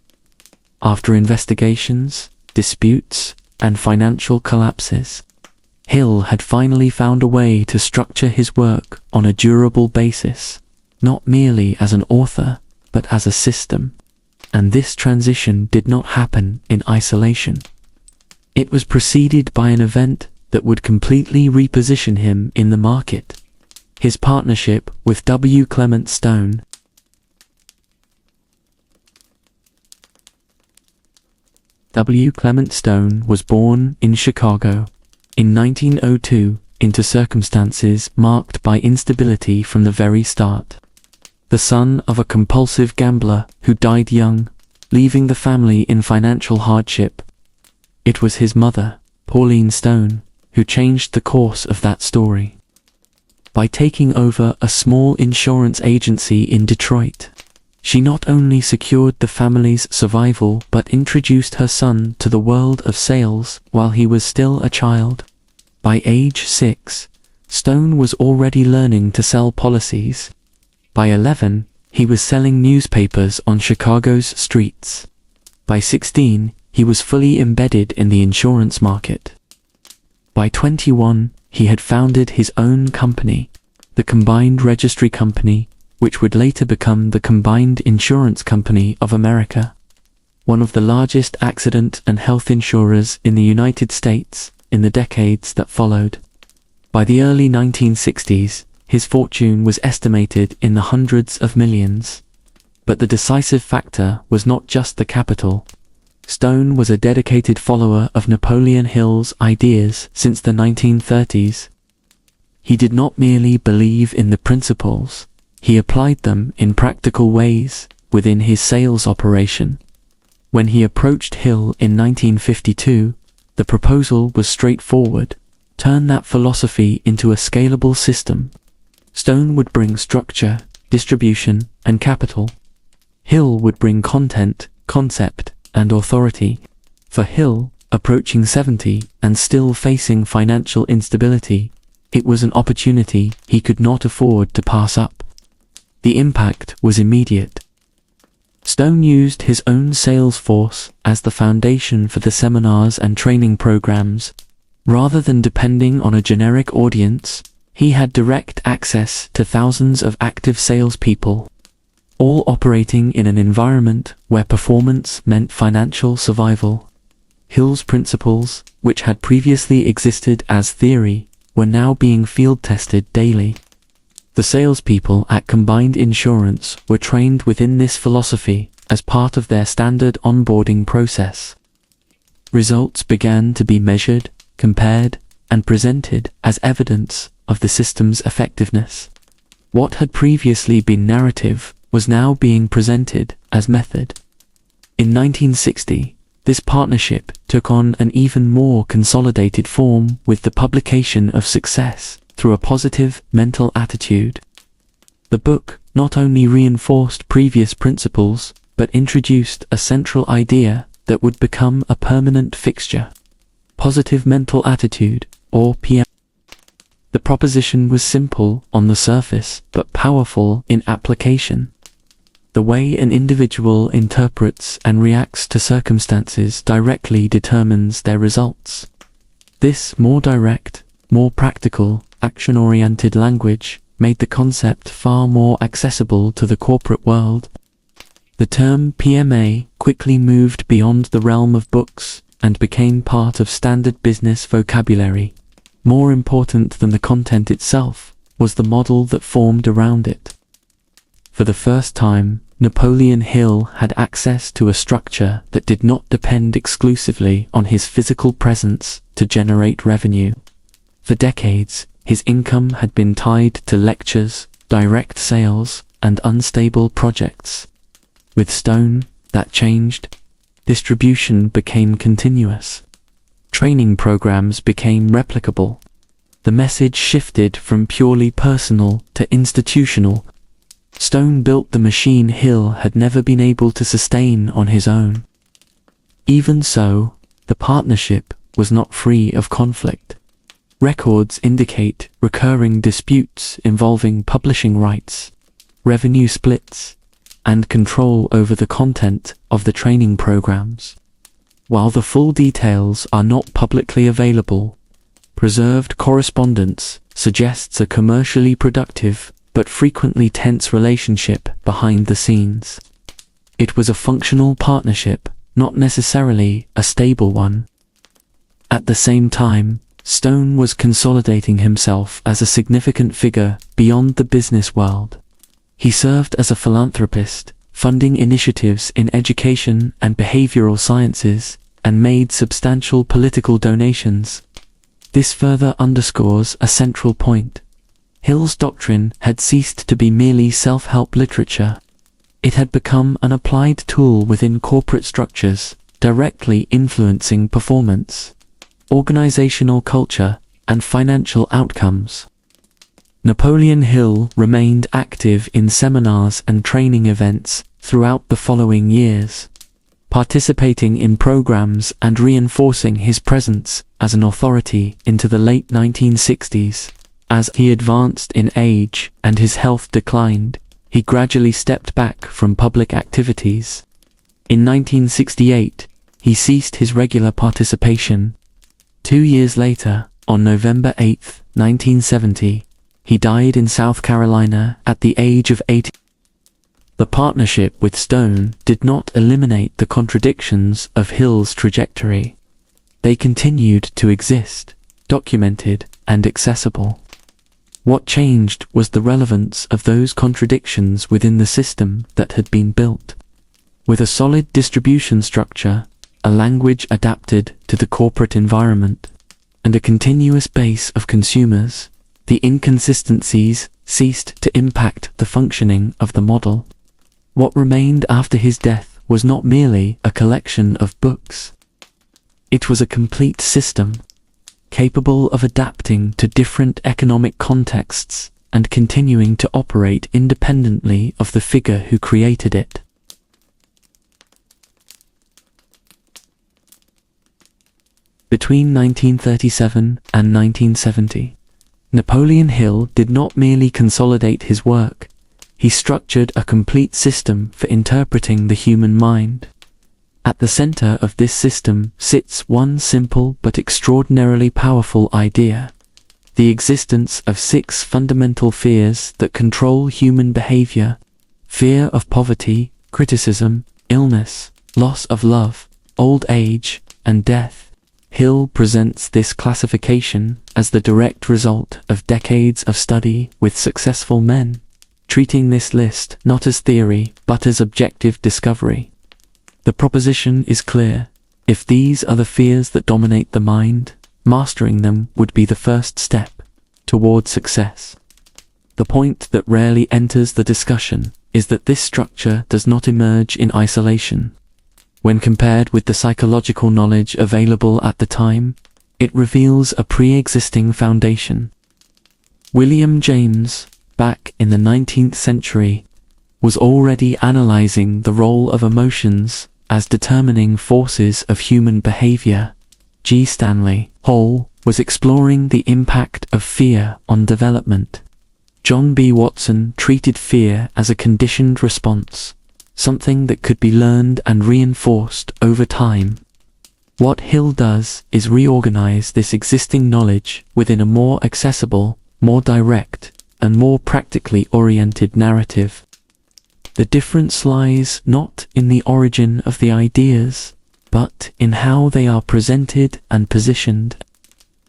After investigations, disputes, and financial collapses, Hill had finally found a way to structure his work on a durable basis, not merely as an author, but as a system. And this transition did not happen in isolation. It was preceded by an event that would completely reposition him in the market: his partnership with W. Clement Stone. W. Clement Stone was born in Chicago in 1902 into circumstances marked by instability from the very start. The son of a compulsive gambler who died young, leaving the family in financial hardship. It was his mother, Pauline Stone, who changed the course of that story. By taking over a small insurance agency in Detroit, she not only secured the family's survival but introduced her son to the world of sales while he was still a child. By age 6, Stone was already learning to sell policies. By 11, he was selling newspapers on Chicago's streets. By 16, he was fully embedded in the insurance market. By 21, he had founded his own company, the Combined Registry Company, which would later become the Combined Insurance Company of America, one of the largest accident and health insurers in the United States in the decades that followed. By the early 1960s, his fortune was estimated in the hundreds of millions. But the decisive factor was not just the capital. Stone was a dedicated follower of Napoleon Hill's ideas since the 1930s. He did not merely believe in the principles, he applied them in practical ways within his sales operation. When he approached Hill in 1952, the proposal was straightforward: turn that philosophy into a scalable system. Stone would bring structure, distribution, and capital. Hill would bring content, concept, and authority. For Hill, approaching 70 and still facing financial instability, it was an opportunity he could not afford to pass up. the impact was immediate. Stone used his own sales force as the foundation for the seminars and training programs. Rather than depending on a generic audience, he had direct access to thousands of active salespeople, all operating in an environment where performance meant financial survival. Hill's principles, which had previously existed as theory, were now being field-tested daily. The salespeople at Combined Insurance were trained within this philosophy as part of their standard onboarding process. Results began to be measured, compared, and presented as evidence of the system's effectiveness. What had previously been narrative was now being presented as method. In 1960, this partnership took on an even more consolidated form with the publication of Success Through a Positive Mental Attitude. The book not only reinforced previous principles, but introduced a central idea that would become a permanent fixture: positive mental attitude, or PM. The proposition was simple on the surface, but powerful in application. The way an individual interprets and reacts to circumstances directly determines their results. This more direct, more practical, action-oriented language made the concept far more accessible to the corporate world. The term PMA quickly moved beyond the realm of books and became part of standard business vocabulary. More important than the content itself was the model that formed around it. For the first time, Napoleon Hill had access to a structure that did not depend exclusively on his physical presence to generate revenue. For decades, his income had been tied to lectures, direct sales, and unstable projects. With Stone, that changed. Distribution became continuous. Training programs became replicable. The message shifted from purely personal to institutional. Stone built the machine Hill had never been able to sustain on his own. Even so, the partnership was not free of conflict. Records indicate recurring disputes involving publishing rights, revenue splits, and control over the content of the training programs. While the full details are not publicly available, preserved correspondence suggests a commercially productive but frequently tense relationship behind the scenes. It was a functional partnership, not necessarily a stable one. At the same time, Stone was consolidating himself as a significant figure beyond the business world. He served as a philanthropist, funding initiatives in education and behavioral sciences, and made substantial political donations. This further underscores a central point. Hill's doctrine had ceased to be merely self-help literature. It had become an applied tool within corporate structures, directly influencing performance, organizational culture, and financial outcomes. Napoleon Hill remained active in seminars and training events throughout the following years, participating in programs and reinforcing his presence as an authority into the late 1960s. As he advanced in age and his health declined, he gradually stepped back from public activities. In 1968, he ceased his regular participation. 2 years later, on November 8, 1970, he died in South Carolina at the age of 80. The partnership with Stone did not eliminate the contradictions of Hill's trajectory. They continued to exist, documented and accessible. What changed was the relevance of those contradictions within the system that had been built. With a solid distribution structure, a language adapted to the corporate environment, and a continuous base of consumers, the inconsistencies ceased to impact the functioning of the model. What remained after his death was not merely a collection of books. It was a complete system, capable of adapting to different economic contexts and continuing to operate independently of the figure who created it. Between 1937 and 1970, Napoleon Hill did not merely consolidate his work, he structured a complete system for interpreting the human mind. At the center of this system sits one simple but extraordinarily powerful idea: the existence of 6 fundamental fears that control human behavior: fear of poverty, criticism, illness, loss of love, old age, and death. Hill presents this classification as the direct result of decades of study with successful men, treating this list not as theory but as objective discovery. The proposition is clear: if these are the fears that dominate the mind, mastering them would be the first step toward success. The point that rarely enters the discussion is that this structure does not emerge in isolation. When compared with the psychological knowledge available at the time, it reveals a pre-existing foundation. William James, back in the 19th century, was already analyzing the role of emotions as determining forces of human behavior. G. Stanley Hall was exploring the impact of fear on development. John B. Watson treated fear as a conditioned response, something that could be learned and reinforced over time. What Hill does is reorganize this existing knowledge within a more accessible, more direct, and more practically oriented narrative. The difference lies not in the origin of the ideas, but in how they are presented and positioned.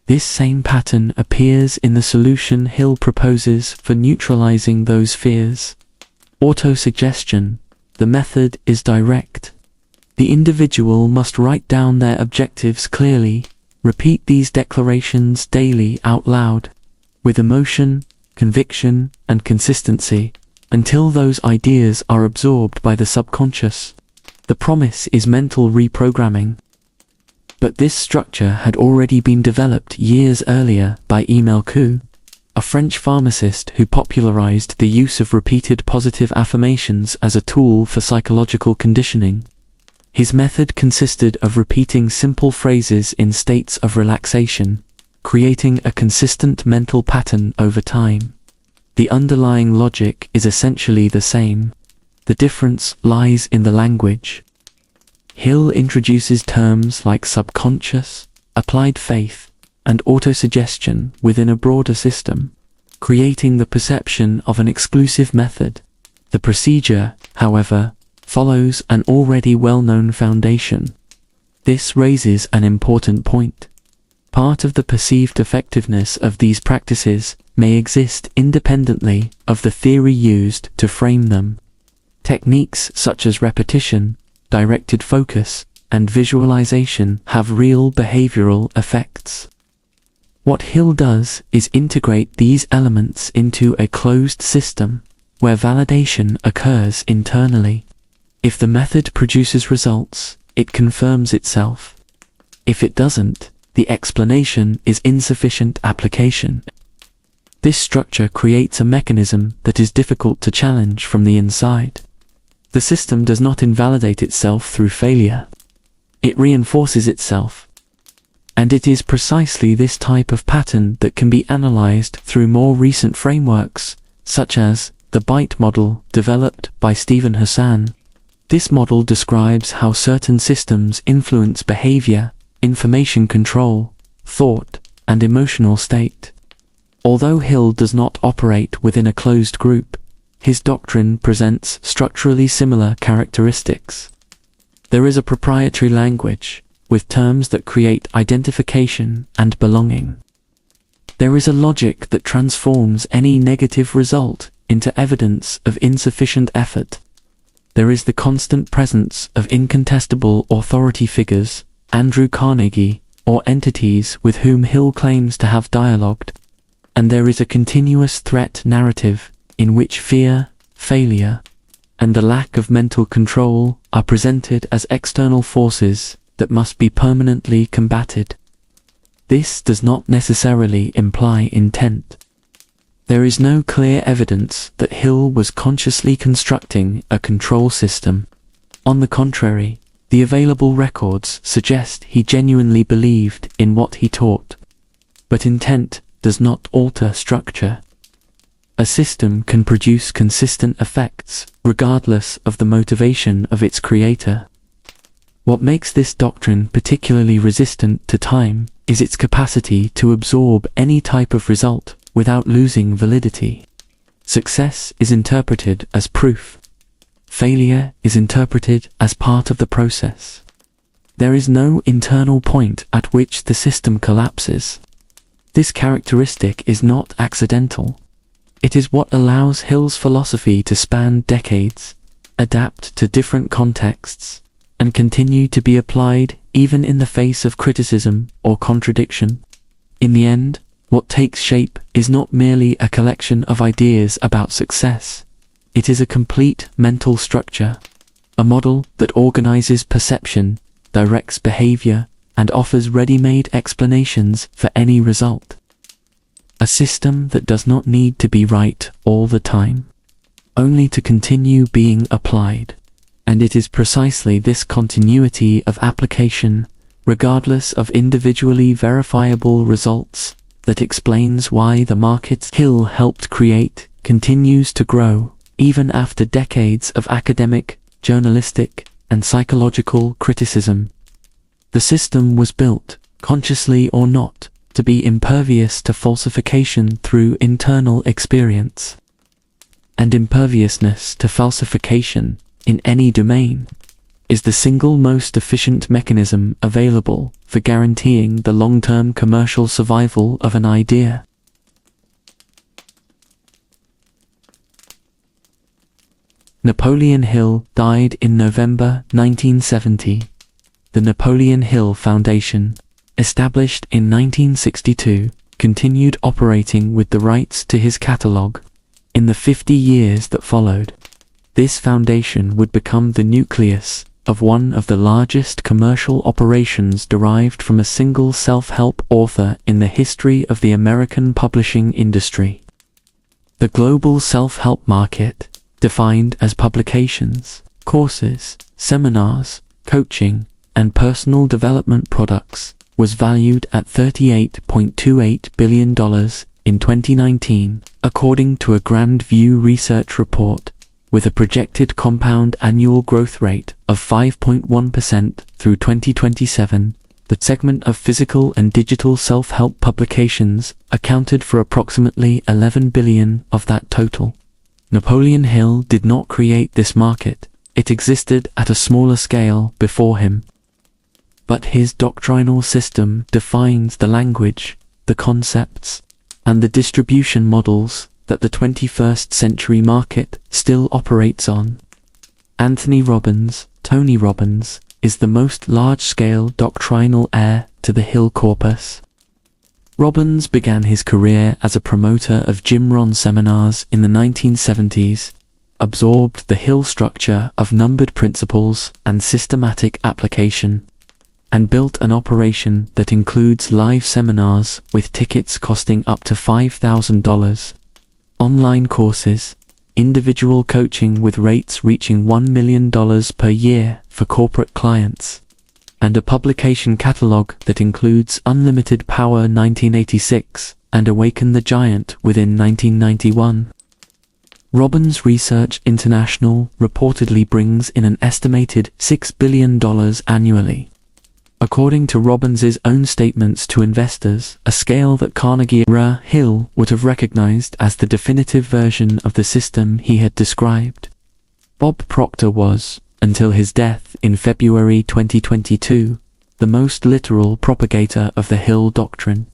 This same pattern appears in the solution Hill proposes for neutralizing those fears. Autosuggestion. The method is direct. The individual must write down their objectives clearly, repeat these declarations daily out loud, with emotion, conviction, and consistency, until those ideas are absorbed by the subconscious. The promise is mental reprogramming. But this structure had already been developed years earlier by Emile Coué, a French pharmacist who popularized the use of repeated positive affirmations as a tool for psychological conditioning. His method consisted of repeating simple phrases in states of relaxation, creating a consistent mental pattern over time. The underlying logic is essentially the same. The difference lies in the language. Hill introduces terms like subconscious, applied faith, and autosuggestion within a broader system, creating the perception of an exclusive method. The procedure, however, follows an already well-known foundation. This raises an important point. Part of the perceived effectiveness of these practices may exist independently of the theory used to frame them. Techniques such as repetition, directed focus, and visualization have real behavioral effects. What Hill does is integrate these elements into a closed system, where validation occurs internally. If the method produces results, it confirms itself. If it doesn't, the explanation is insufficient application. This structure creates a mechanism that is difficult to challenge from the inside. The system does not invalidate itself through failure. It reinforces itself. And it is precisely this type of pattern that can be analyzed through more recent frameworks, such as the BITE model developed by Stephen Hassan. This model describes how certain systems influence behavior, information control, thought, and emotional state. Although Hill does not operate within a closed group, his doctrine presents structurally similar characteristics. There is a proprietary language, with terms that create identification and belonging. There is a logic that transforms any negative result into evidence of insufficient effort. There is the constant presence of incontestable authority figures, Andrew Carnegie, or entities with whom Hill claims to have dialogued. And there is a continuous threat narrative, in which fear, failure, and the lack of mental control are presented as external forces that must be permanently combated. This does not necessarily imply intent. There is no clear evidence that Hill was consciously constructing a control system. On the contrary, the available records suggest he genuinely believed in what he taught. But intent does not alter structure. A system can produce consistent effects, regardless of the motivation of its creator. What makes this doctrine particularly resistant to time is its capacity to absorb any type of result without losing validity. Success is interpreted as proof. Failure is interpreted as part of the process. There is no internal point at which the system collapses. This characteristic is not accidental. It is what allows Hill's philosophy to span decades, adapt to different contexts, and continue to be applied even in the face of criticism or contradiction. In the end, what takes shape is not merely a collection of ideas about success. It is a complete mental structure, a model that organizes perception, directs behavior, and offers ready-made explanations for any result. A system that does not need to be right all the time, only to continue being applied. And it is precisely this continuity of application, regardless of individually verifiable results, that explains why the market Hill helped create continues to grow, even after decades of academic, journalistic, and psychological criticism. The system was built, consciously or not, to be impervious to falsification through internal experience. And imperviousness to falsification, in any domain, is the single most efficient mechanism available for guaranteeing the long-term commercial survival of an idea. Napoleon Hill died in November 1970. The Napoleon Hill Foundation, established in 1962, continued operating with the rights to his catalogue. In the 50 years that followed, this foundation would become the nucleus of one of the largest commercial operations derived from a single self-help author in the history of the American publishing industry. The global self-help market, defined as publications, courses, seminars, coaching, and personal development products, was valued at $38.28 billion in 2019, according to a Grand View research report, with a projected compound annual growth rate of 5.1% through 2027. The segment of physical and digital self-help publications accounted for approximately $11 billion of that total. Napoleon Hill did not create this market, it existed at a smaller scale before him. But his doctrinal system defines the language, the concepts, and the distribution models that the 21st century market still operates on. Anthony Robbins, Tony Robbins, is the most large-scale doctrinal heir to the Hill corpus. Robbins began his career as a promoter of Jim Rohn seminars in the 1970s, absorbed the Hill structure of numbered principles and systematic application, and built an operation that includes live seminars with tickets costing up to $5,000, online courses, individual coaching with rates reaching $1 million per year for corporate clients, and a publication catalog that includes Unlimited Power 1986 and Awaken the Giant within 1991. Robbins Research International reportedly brings in an estimated $6 billion annually. According to Robbins's own statements to investors, a scale that Carnegie Hill would have recognized as the definitive version of the system he had described. Bob Proctor was, until his death in February 2022, the most literal propagator of the Hill doctrine.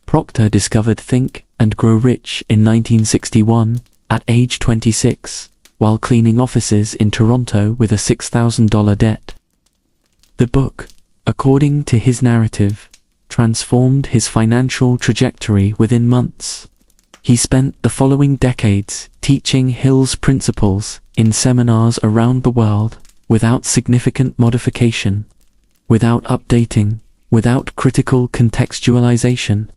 Proctor discovered Think and Grow Rich in 1961, at age 26, while cleaning offices in Toronto with a $6,000 debt. The book, according to his narrative, transformed his financial trajectory within months. He spent the following decades teaching Hill's principles in seminars around the world, without significant modification, without updating, without critical contextualization.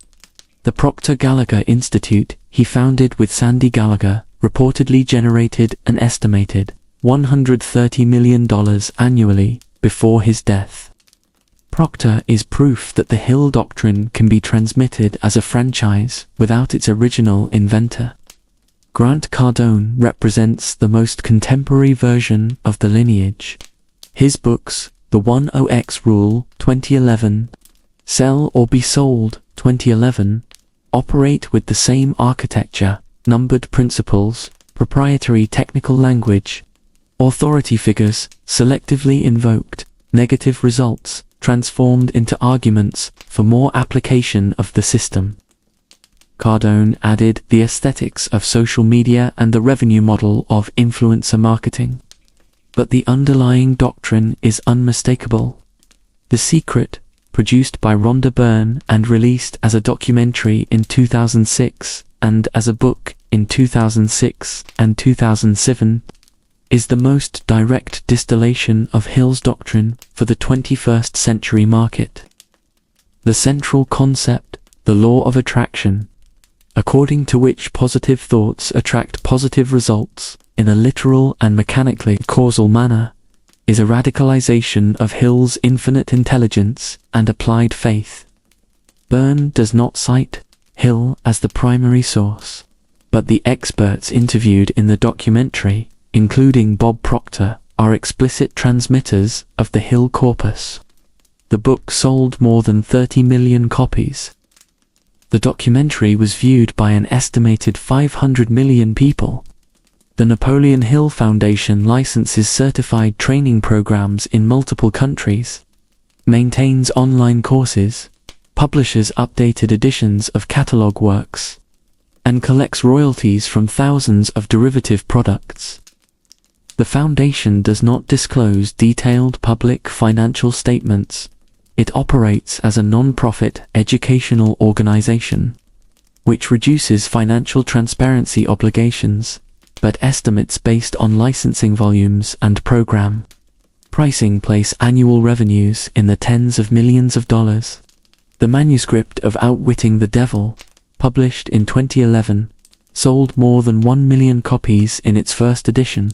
The Proctor Gallagher Institute he founded with Sandy Gallagher reportedly generated an estimated $130 million annually before his death. Proctor is proof that the Hill doctrine can be transmitted as a franchise without its original inventor. Grant Cardone represents the most contemporary version of the lineage. His books, The 10X Rule, 2011, Sell or Be Sold, 2011, operate with the same architecture, numbered principles, proprietary technical language, authority figures, selectively invoked, negative results, transformed into arguments for more application of the system. Cardone added the aesthetics of social media and the revenue model of influencer marketing. But the underlying doctrine is unmistakable. The Secret, produced by Rhonda Byrne and released as a documentary in 2006 and as a book in 2006 and 2007, is the most direct distillation of Hill's doctrine for the 21st century market. The central concept, the law of attraction, according to which positive thoughts attract positive results in a literal and mechanically causal manner, is a radicalization of Hill's infinite intelligence and applied faith. Byrne does not cite Hill as the primary source, but the experts interviewed in the documentary, including Bob Proctor, are explicit transmitters of the Hill corpus. The book sold more than 30 million copies. The documentary was viewed by an estimated 500 million people. The Napoleon Hill Foundation licenses certified training programs in multiple countries, maintains online courses, publishes updated editions of catalog works, and collects royalties from thousands of derivative products. The foundation does not disclose detailed public financial statements. It operates as a non-profit educational organization, which reduces financial transparency obligations, but estimates based on licensing volumes and program pricing place annual revenues in the tens of millions of dollars. The manuscript of Outwitting the Devil, published in 2011, sold more than 1 million copies in its first edition.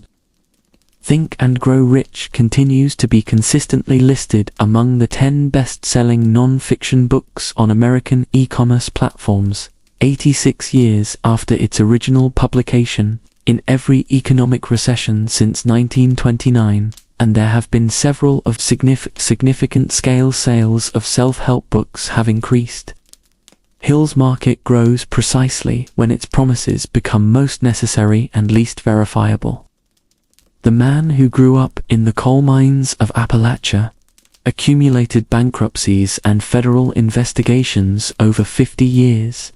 Think and Grow Rich continues to be consistently listed among the 10 best-selling non-fiction books on American e-commerce platforms, 86 years after its original publication, in every economic recession since 1929, and there have been several of significant scale sales of self-help books have increased. Hill's market grows precisely when its promises become most necessary and least verifiable. The man who grew up in the coal mines of Appalachia, accumulated bankruptcies and federal investigations over 50 years,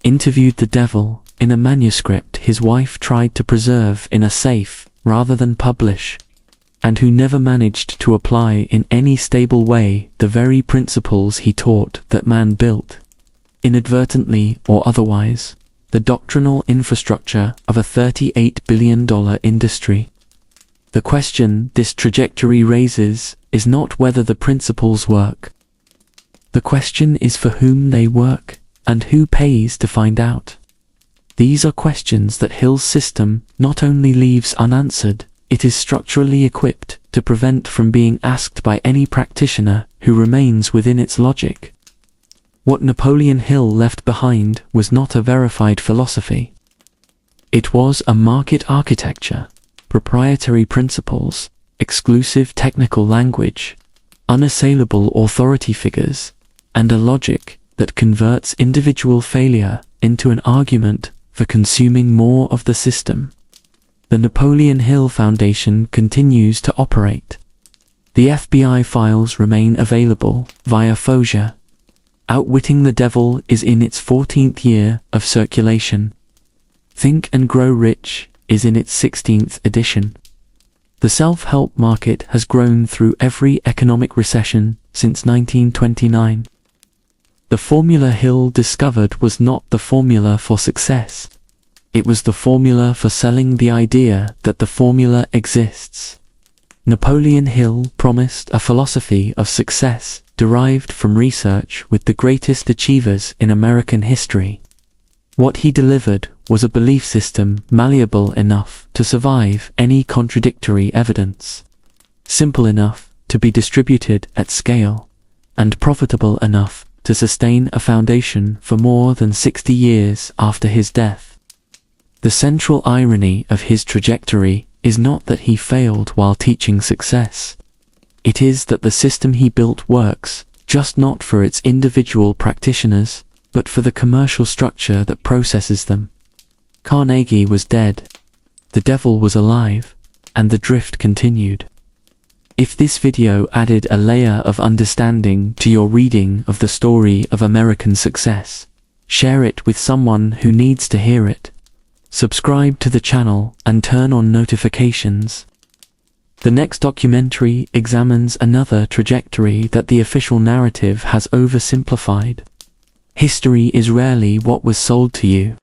interviewed the devil in a manuscript his wife tried to preserve in a safe rather than publish, and who never managed to apply in any stable way the very principles he taught that man built, inadvertently or otherwise, the doctrinal infrastructure of a $38 billion industry. The question this trajectory raises is not whether the principles work. The question is for whom they work, and who pays to find out. These are questions that Hill's system not only leaves unanswered, it is structurally equipped to prevent from being asked by any practitioner who remains within its logic. What Napoleon Hill left behind was not a verified philosophy. It was a market architecture, proprietary principles, exclusive technical language, unassailable authority figures, and a logic that converts individual failure into an argument for consuming more of the system. The Napoleon Hill Foundation continues to operate. The FBI files remain available via FOIA. Outwitting the Devil is in its 14th year of circulation. Think and Grow Rich is in its 16th edition. The self-help market has grown through every economic recession since 1929. The formula Hill discovered was not the formula for success. It was the formula for selling the idea that the formula exists. Napoleon Hill promised a philosophy of success derived from research with the greatest achievers in American history. What he delivered was a belief system malleable enough to survive any contradictory evidence, simple enough to be distributed at scale, and profitable enough to sustain a foundation for more than 60 years after his death. The central irony of his trajectory is not that he failed while teaching success. It is that the system he built works, just not for its individual practitioners, but for the commercial structure that processes them. Carnegie was dead. The devil was alive, and the drift continued. If this video added a layer of understanding to your reading of the story of American success, share it with someone who needs to hear it. Subscribe to the channel and turn on notifications. The next documentary examines another trajectory that the official narrative has oversimplified. History is rarely what was sold to you.